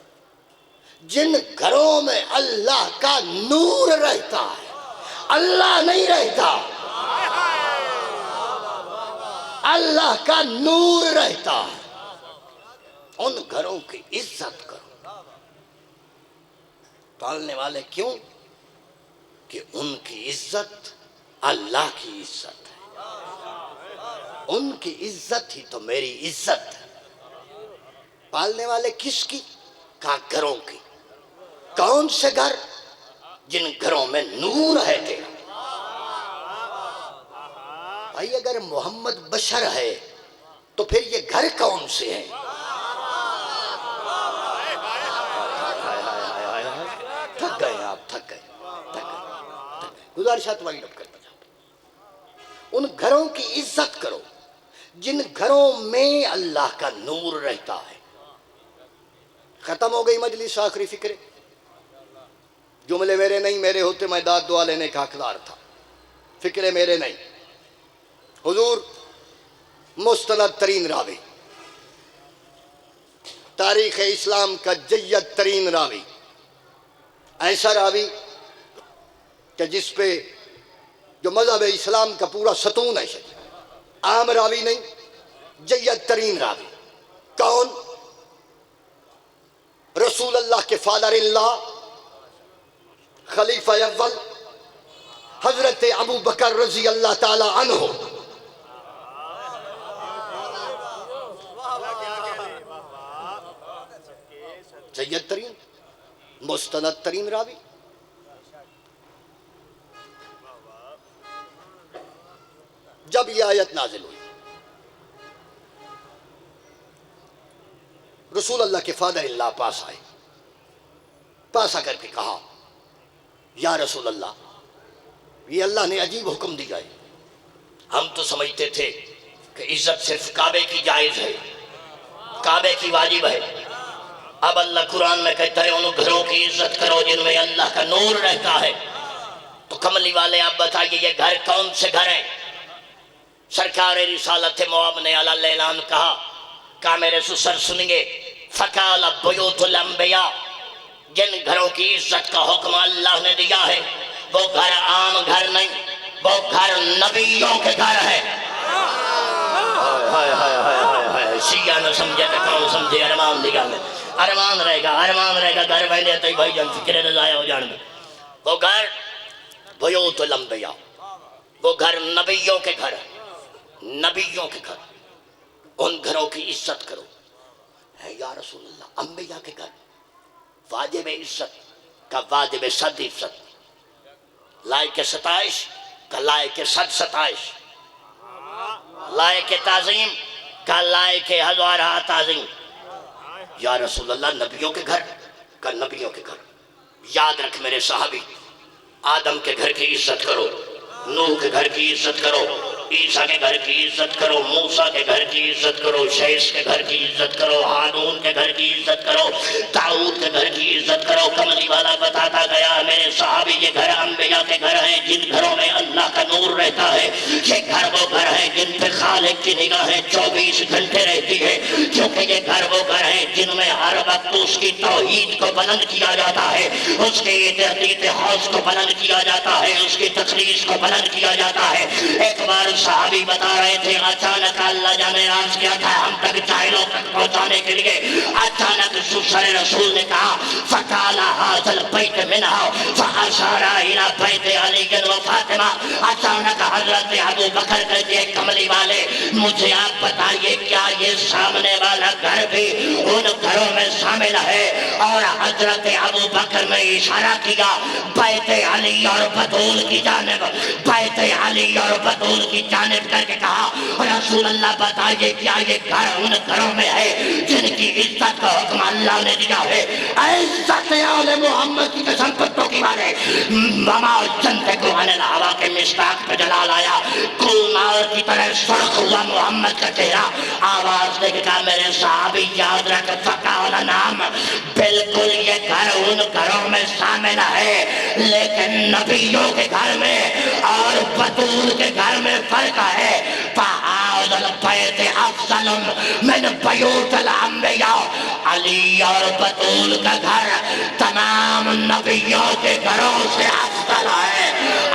Speaker 5: جن گھروں میں اللہ کا نور رہتا ہے. اللہ نہیں رہتا، اللہ کا نور رہتا ہے. ان گھروں کی عزت کرو. ٹالنے والے کیوں؟ کہ ان کی عزت اللہ کی عزت ہے. ان کی عزت ہی تو میری عزت ہے. پالنے والے کس کی؟ کہا گھروں کی. کون سے گھر؟ جن گھروں میں نور ہے تیرا. بھائی اگر محمد بشر ہے تو پھر یہ گھر کون سے ہیں؟ تھک گئے آپ، تھک گئے. گزارشات وائنڈ اپ کرتا جاؤ. ان گھروں کی عزت کرو جن گھروں میں اللہ کا نور رہتا ہے. ختم ہو گئی مجلس. آخری فکرے جملے میرے نہیں، میرے ہوتے میں داد دعا لینے کا حقدار تھا. فکرے میرے نہیں. حضور مستند ترین راوی، تاریخ اسلام کا جید ترین راوی، ایسا راوی کہ جس پہ جو مذہب اسلام کا پورا ستون ہے. عام راوی نہیں، جید ترین راوی. کون؟ رسول اللہ کے فادر اللہ، خلیفہ اول حضرت ابو بکر رضی اللہ تعالی عنہ. جید ترین مستند ترین راوی. جب یہ آیت نازل ہوئی، رسول اللہ کے فادر اللہ پاس آئے. پاس آ کر کے کہا یا رسول اللہ، یہ اللہ نے عجیب حکم دیا ہے. ہم تو سمجھتے تھے کہ عزت صرف کعبے کی جائز ہے، کعبے کی واجب ہے. اب اللہ قرآن میں کہتا ہے ان گھروں کی عزت کرو جن میں اللہ کا نور رہتا ہے. تو کملی والے آپ بتائیے یہ گھر کون سے گھر ہیں؟ سرکار رسالت مواب نے علی اعلان کہا میرے سسر سنیے، فقال بیوت الانبیاء، جن گھروں کی عزت کا حکم اللہ نے دیا ہے وہ گھر عام گھر نہیں، وہ گھر نبیوں کے گھر ہے. شیعہ نہ سمجھے تو کون سمجھے. ارمان دیا میں ارمان رہے گا گھر بہنے تو بھائی جان فکرے نہ ضائع ہو جان میں. وہ گھر بیوت الانبیاء، وہ گھر نبیوں کے گھر، نبیوں کے گھر. ان گھروں کی عزت کرو. ہے یا رسول اللہ انبیاء کے گھر واجب عزت کا واجب صد عزت، لائق ستائش کا لائق صد ستائش، لائق تعظیم کا لائق ہزارہ تعظیم. یا رسول اللہ نبیوں کے گھر کا نبیوں کے گھر. یاد رکھ میرے صحابی، آدم کے گھر کی عزت کرو، نوح کے گھر کی عزت کرو، عیسیٰ کے گھر کی عزت کرو، موسیٰ کے گھر کی عزت کرو، شیس کے گھر کی عزت کرو، ہارون کے گھر کی عزت کرو، داؤد کے گھر کی عزت کرو. کملی والا بتاتا گیا میرے صحابی یہ گھر انبیاء کے گھر ہیں جن گھروں میں اللہ کا نور
Speaker 4: نور رہتا ہے. یہ گھر وہ گھر ہے جن پہ خالق کی نگاہیں 24 گھنٹے رہتی ہے, کیونکہ یہ گھر وہ گھر ہے جن میں ہر وقت اس کی توحید کو بلند کیا جاتا ہے, اس کے تحقیق حوض کو بلند کیا جاتا ہے, اس کی تقدیس کو بلند کیا جاتا ہے. ایک بار صحابی بتا رہے تھے اچانک اللہ جانے راز کیا تھا ہم تک جاہلوں تک پہنچانے کے لیے. اچانک سر رسول نے کہا فقال هذا البيت منها فاشار الى بيت علی و فاطمہ. اچانک حضرت ابو بکر کہتے ہیں کملی والے مجھے آپ بتائیے کیا یہ سامنے والا گھر بھی ان گھروں میں شامل ہے؟ اور حضرت ابو بکر میں اشارہ کیا بیت علی اور بطول کی جانب, بیت علی اور بطول کی جانب کر کے کہا رسول اللہ بتائیے کیا یہ گھر ان گھروں میں ہے جن کی عزت کا حکم اللہ نے دیا ہے؟ عزت آل محمد کی قسم پتوں کی مارے ماما جنتے کو آنے الہوا کے مشتاق پہ جلال آیا, کل نار کی طرح سرخ ہوا محمد کا چہرہ. آواز دے کے کہا میرے صحابی یاد رکھ فقہ والا نام بالکل یہ گھر ان گھروں میں شامل ہے, لیکن نبیوں کے گھر میں اور بطول کے گھر میں فرق ہے. فَهَذَا الْبَيْتِ أَفْضَلُ مِنْ بَيُوتِ الْأَنْبِيَاءِ. علی اور بطول کا گھر تمام نبیوں کے گھروں سے افضل ہے,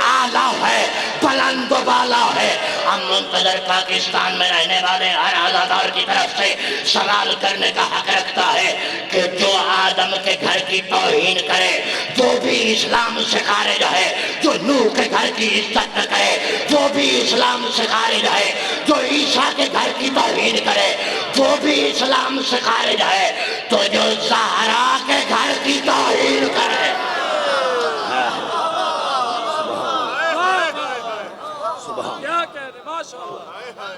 Speaker 4: اعلیٰ ہے, بلند و بالا ہے. ہم منتظر پاکستان میں رہنے والے ہر عزادار کی طرف سے سوال کرنے کا حق رکھتا ہے کہ جو آدم کے گھر کی توہین کرے وہ بھی اسلام سے خارج ہے, جو نوح کے گھر کی عزت نہ کرے وہ بھی اسلام سے خارج ہے, جو عیسیٰ کے گھر کی توہین کرے وہ بھی اسلام سے خارج ہے, تو جو زہرا کے گھر کی توہین کرے
Speaker 3: کیا کہنے ماشاءاللہ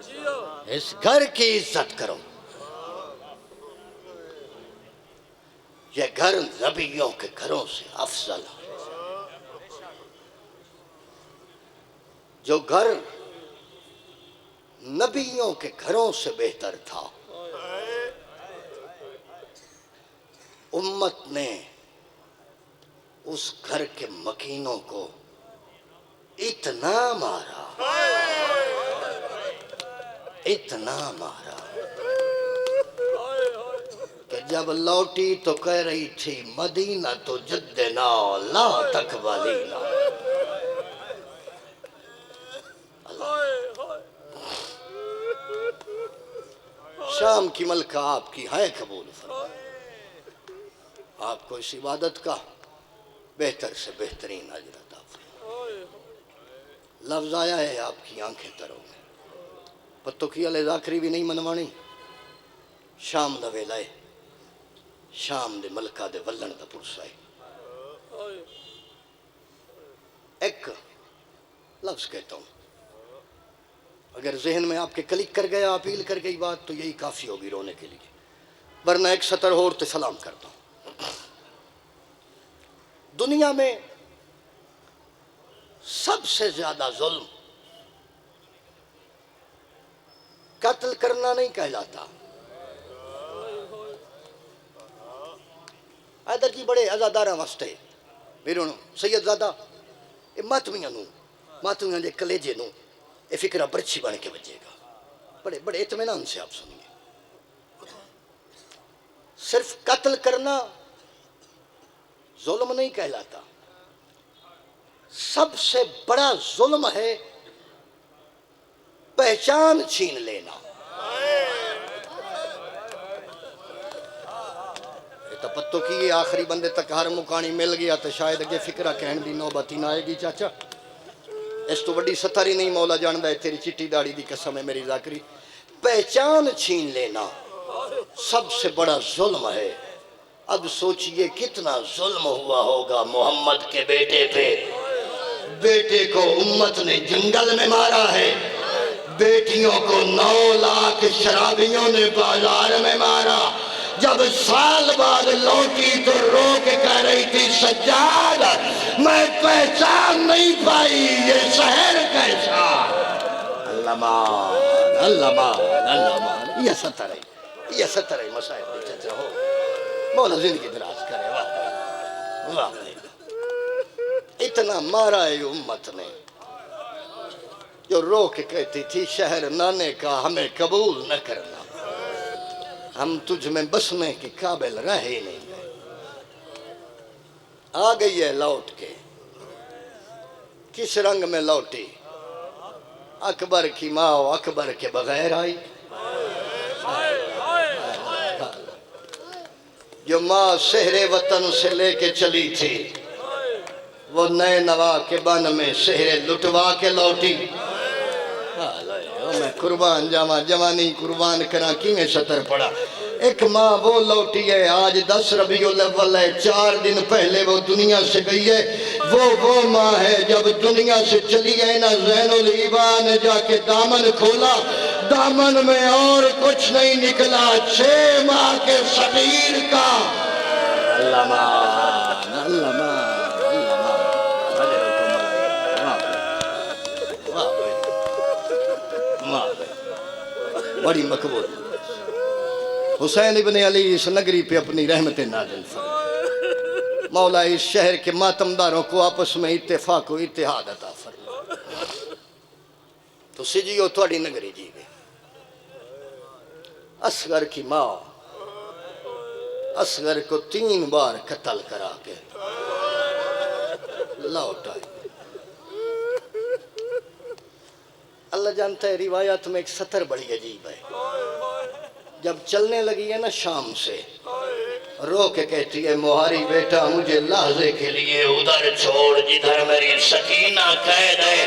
Speaker 3: جیو.
Speaker 5: اس گھر کی عزت کرو. یہ گھر نبیوں کے گھروں سے افضل ہے. جو گھر نبیوں کے گھروں سے بہتر تھا امت نے اس گھر کے مکینوں کو اتنا مارا, اتنا مارا کہ جب لوٹی تو کہہ رہی تھی مدینہ تو جدنا لا تقبلینا. شام کی ملکہ آپ کی ہے قبول فرمائے, آپ کو اس عبادت کا بہتر سے بہترین اجر عطا فرمائے. لفظ آیا ہے آپ کی آنکھیں ترو میں پتو کی علی ذاکری بھی نہیں منوانی. شام دا ویلا ہے, شام دے ملکہ دے ولن دا پرسا ہے. ایک لفظ کہتا ہوں, اگر ذہن میں آپ کے کلک کر گیا اپیل کر گئی بات تو یہی کافی ہوگی رونے کے لیے, ورنہ ایک سطر اور تے سلام کرتا ہوں. دنیا میں سب سے زیادہ ظلم قتل کرنا نہیں کہلاتا. حیدر جی بڑے عزادارہ واسطے میرے سید زادہ ماتمیاں دے کلیجے نو یہ فکرہ برچھی بن کے بجے گا. بڑے بڑے اطمینان سے آپ سنیے. صرف قتل کرنا ظلم نہیں کہلاتا, سب سے بڑا ظلم ہے پہچان چھین لینا. تو پتو کی یہ آخری بندے تک ہر مکانی مل گیا تو شاید اگے فکرہ کہن دی نوبت ہی نہ آئے گی. چاچا اس تو بڑی سطر ہی نہیں مولا جاندہ ہے, تیری چٹی داڑھی دی قسم ہے میری ذاکری. پہچان چھین لینا سب سے بڑا ظلم ہے. اب سوچئے کتنا ظلم ہوا ہوگا محمد کے بیٹے پہ. بیٹے کو امت نے جنگل میں مارا ہے, بیٹیوں کو 9 لاکھ شرابیوں نے بازار میں مارا. جب سال بعد لوٹی تو رو کے کہہ رہی تھی سجاد میں پہچان نہیں پائی یہ شہر کیسا. اللہ مان اللہ مان اللہ مان. یہ سطر ہے مسائل بھی چچا ہو. مولا زندگی دراز کرے. واقعی اتنا مارا ہے امت نے, جو رو کے کہتی تھی شہر نانے کا ہمیں قبول نہ کرنا، ہم تجھ میں بسنے کے قابل رہے نہیں گئے، آ گئی ہے لوٹ کے۔ کس رنگ میں لوٹی؟ اکبر کی ماں اکبر کے بغیر آئی۔ جو ماں شہر وطن سے لے کے چلی تھی وہ نئے نوا کے بن میں شہر لٹوا کے لوٹی۔ میں قربان جاواں جوانی قربان کراں کیویں سطر پڑا۔ ایک ماں وہ لوٹی ہے، آج 10 ربیع الاول ہے، 4 دن پہلے وہ دنیا سے گئی ہے۔ وہ ماں ہے جب دنیا سے چلی ہے نا زین العبا نے جا کے دامن کھولا، دامن میں اور کچھ نہیں نکلا، 6 ماہ کے صغیر کا۔ اللہ مان اللہ مان بڑی مقبول حسین ابن علی اس نگری پہ اپنی رحمت نازل فرما۔ مولا اس شہر کے ماتمداروں کو آپس میں اتفاق و اتحاد عطا فرما۔ تو سجیو تھوڑی نگری جی گئے۔ اصغر کی ماں اصغر کو 3 بار قتل کرا کے لوٹ آئی۔ اللہ جانتا ہے روایات میں ایک سطر بڑی عجیب ہے، جب چلنے لگی ہے نا شام سے رو کے کہتی ہے مہاری بیٹا مجھے لحظے کے لیے ادھر چھوڑ جدھر میری سکینہ قید ہے،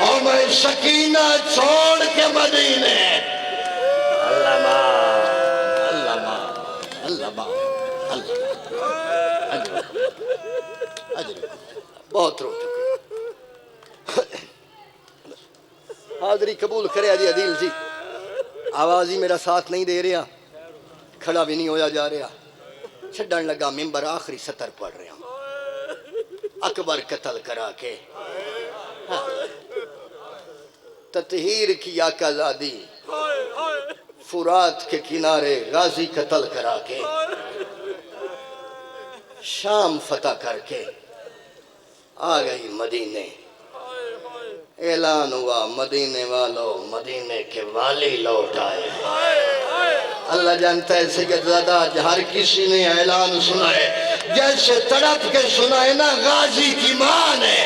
Speaker 5: اور میں سکینہ چھوڑ کے مدینے۔ اللہ مان اللہ مان اللہ مان اللہ اجر بہت رو چکے۔ حاضری قبول کرے جی عدیل جی، آواز ہی میرا ساتھ نہیں دے رہا، کھڑا بھی نہیں ہویا جا رہا، چھڑن لگا ممبر آخری سطر پڑھ رہا ہوں۔ اکبر قتل کرا کے تطہیر کی آقا زادی فرات کے کنارے غازی قتل کرا کے شام فتح کر کے آ گئی مدینے۔ اعلان ہوا مدینے والوں مدینے کے والی لوٹ آئے۔ اللہ جانتا ہے سید زادہ ہر کسی نے اعلان سنا ہے جیسے تڑپ کے سنا ہے نا غازی کی ماں نے۔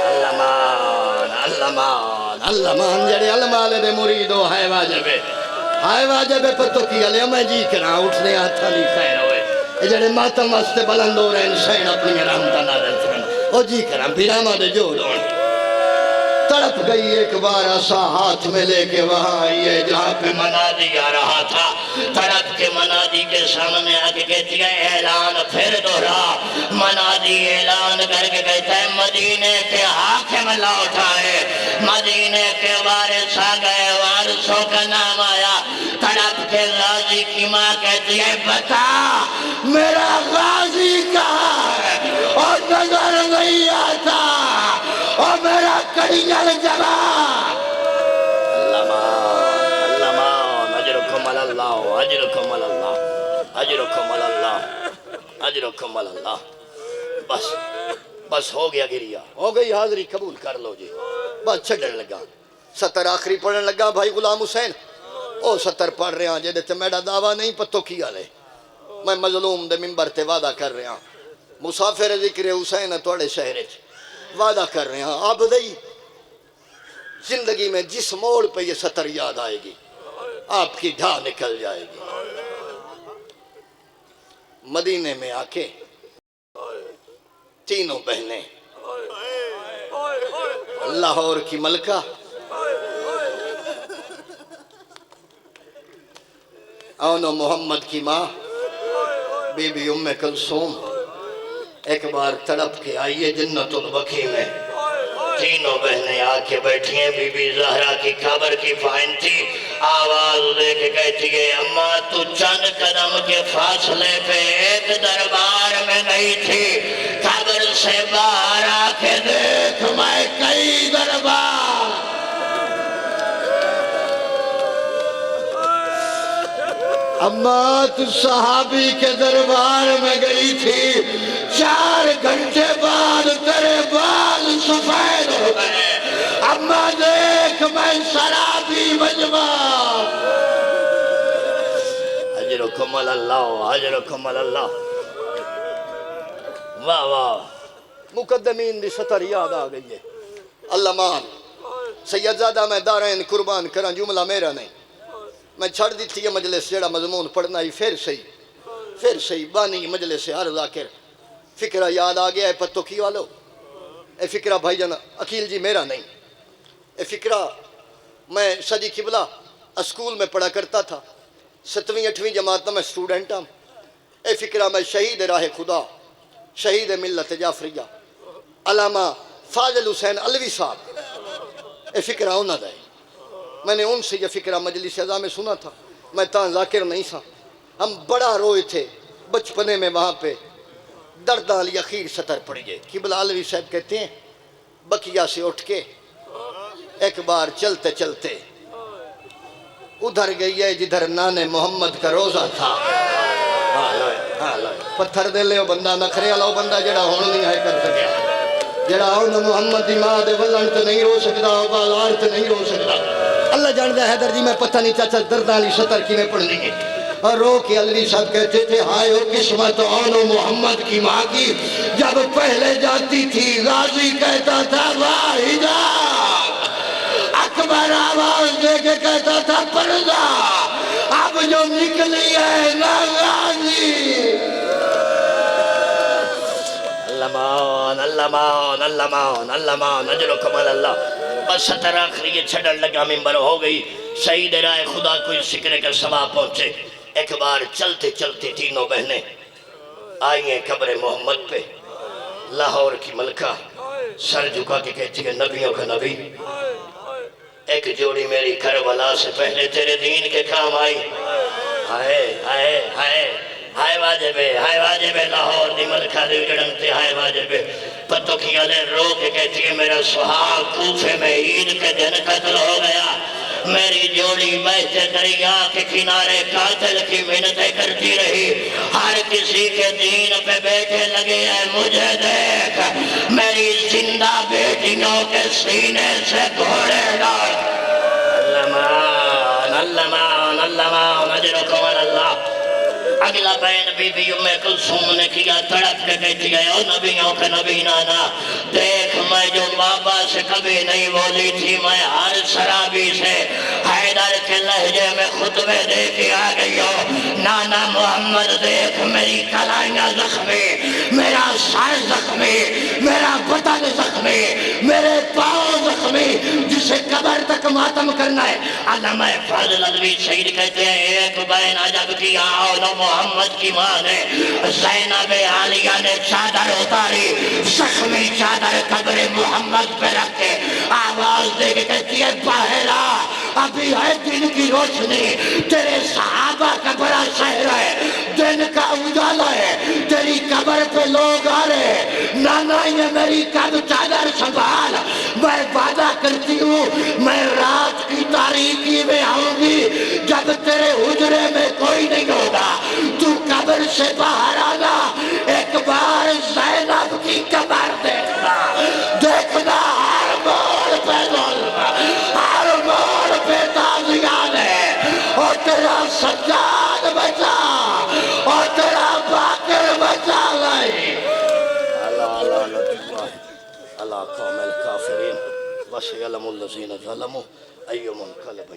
Speaker 5: اللہ مان اللہ مان اللہ مان جڑے علمالے دے مریدو ہائے واجبے پتو کی علیہ میں جی کرا اٹھنے آتھا نہیں خیر ہوئے، جڑے ماتم واسطے بلند ہو رہے ہیں سین اپنی رحمتہ نازل فرما، او جی کرا بیرامہ دے جوڑ ہوں۔ تڑپ گئی ایک بار ایسا ہاتھ میں لے کے وہاں آئیے جہاں پہ منادی آ رہا تھا، تڑپ کے منادی کے سامنے آگے کہتی ہے اعلان پھر دوہرا۔ منادی اعلان کر کے کہتا ہے مدینے کے حاکم لوٹ آئے، مدینے کے وارث آ گئے، وارثوں کا نام آیا۔ تڑپ کے غازی کی ماں کہتی ہے بتا میرا غازی کہاں ہے، اور نظر نہیں آتا، اور میرا کڑیل جبا۔ اللہ مان اجرکم اللہ اجرکم اللہ اجرکم اللہ اجرکم اللہ۔ بس ہو گیا گریا، ہو گئی حاضری قبول کر لو جی۔ بس چھڑن لگا سطر آخری پڑھن لگا بھائی غلام حسین، او سطر پڑھ رہے ہیں جیدے تے میرا دعویٰ نہیں پتو کیا لے، میں مظلوم دے ممبر تے وعدہ کر رہے ہیں، مسافر ذکر حسین توڑے شہر وعدہ کر رہے ہیں، اب دئی زندگی میں جس موڑ پہ یہ سطر یاد آئے گی آپ کی ڈھا نکل جائے گی۔ مدینے میں آ کے تینوں بہنیں، لاہور کی ملکہ، اون و محمد کی ماں بی بی ام کلثوم، ایک بار تڑپ کے آئیے جنت البقیع میں۔ تینوں بہنیں آ کے بیٹھی ہیں، بی بی زہرا کی قبر کی پائن تھی، آواز دے کے کہتی ہے اماں تو چند قدم کے فاصلے پہ ایک دربار میں گئی تھی، قبر سے باہر آ کے دیکھ میں کئی دربار۔ اماں تو صحابی کے دربار میں گئی تھی، 4 گھنٹے بعد تیرے بال سفید ہو گئے، اماں دیکھ دیکھ میں شرابی مجمع اجرکم اللہ اجرکم اللہ واہ واہ مقدمین دی سطر یاد آ گئی ہے اللہ مان سید زادہ میں دارین قربان کرن جملہ میرا نہیں میں چھڑ دیتی ہے مجلس جڑا مضمون پڑھنا ہی پھر صحیح بانی مجلس ہر ذاکر فکرہ یاد آ گیا ہے پتو کی والو اے فکرہ بھائی جان عقیل جی میرا نہیں اے فکرہ میں سجی قبلہ اسکول میں پڑھا کرتا تھا 7ویں 8ویں جماعت میں سٹوڈنٹ ہوں اے فکرہ میں شہید راہ خدا شہید ملت جعفریہ علامہ فاضل حسین علوی صاحب اے فکرہ انہوں نے میں نے ان سے یہ فکرہ مجلس اعضاء میں سنا تھا میں تاں ذاکر نہیں تھا ہم بڑا روئے تھے بچپنے میں وہاں پہ درداں علی اخیر سطر پڑھیے قبلہ علوی صاحب کہتے ہیں بقیہ سے اٹھ کے ایک بار چلتے چلتے ادھر گئی ہے جدھر نان محمد کا روزہ تھا پتھر دے لے بندہ نکھرے والا بندہ جڑا ہون نہیں ہے کر سکیا جڑا ہون محمد دی ماں دے ولن تے نہیں رو سکدا بازار تے نہیں رو سکدا اللہ جاندا ہے حیدر جی میں پتہ نہیں چاچا درداں علی سطر کیویں پڑھنی ہے اور رو کے علوی صاحب کہتے تھے ہائے او قسمت آن محمد کی ماں کی جب پہلے جاتی تھی غازی کہتا تھا واحدہ اکبر آواز دے کے کہتا تھا پردہ اب جو نکلی ہے نا غازی اللہ مان اللہ مان اللہ مان اللہ مان اجرکم اللہ بس ستر آخری یہ چھڑ لگا ممبر ہو گئی شہید رائے خدا کوئی سکرے کا ثواب پہنچے ایک بار چلتے چلتے تینوں بہنیں آئی ہیں قبر محمد پہ لاہور کی ملکہ سر جھکا کے کہتی ہے نبیوں کا نبی ایک جوڑی میری کربلا سے پہلے تیرے دین کے کام آئی ہائے ہائے ہائے ہائے واجب لاہور دی ملکہ دی جڑنتے ہائے واجب پتو کی علی رو کے کہتی ہے میرا سہاگ کوفے میں عید کے دن قتل ہو گیا میری جوڑی بہتے دریا کے کنارے قاتل کی منتیں کرتی رہی ہر کسی کے دین پہ بیٹھے لگے ہیں مجھے دیکھ میری زندہ بیٹیوں کے سینے سے گھوڑے ڈال اللہ مان اجرکم اللہ اگلا بین بی بی ام کلثوم نے کیا تڑپ کے کہتی ہے او نبیوں کے نبی نانا دیکھ میں جو بابا سے کبھی نہیں بولی تھی میں ہر شرابی سے حیدر کے لہجے میں خطبے دے کے آ گئی ہوں نانا محمد دیکھ میری کلائیاں زخمی میرا سر زخمی میرا بدن زخمی میرے پاؤں زخمی جسے قبر تک ماتم کرنا ہے علامہ فاضل علوی شہید کہتے ہیں ایک بین عجب کی آؤ محمد کی ماں نے زینب عالیہ نے چادر اتاری زخمی چادر قبر محمد پہ رکھ کے آواز دے کے کہتی ہے باہرہ ابھی ہے دن کی روشنی تیرے صحابہ کا بڑا شہر ہے دن کا اجالا ہے تیری قبر پہ لوگ آ رہے نانا یہ میری قد چادر سنبھال میں وعدہ کرتی ہوں میں رات کی تاریکی میں آؤں گی جب تیرے حجرے میں کوئی نہیں ہوگا تو قبر سے باہر آنا ایک بار زینب کی قبر دیکھنا ہر موڑ پہ ظلم ہر موڑ پہ تازیان ہے اور تیرا سجاد بچا اور تیرا باقر بچا لئی اللہ قوم الکافرین وسیعلم الذین ظلموا ایوم انقلب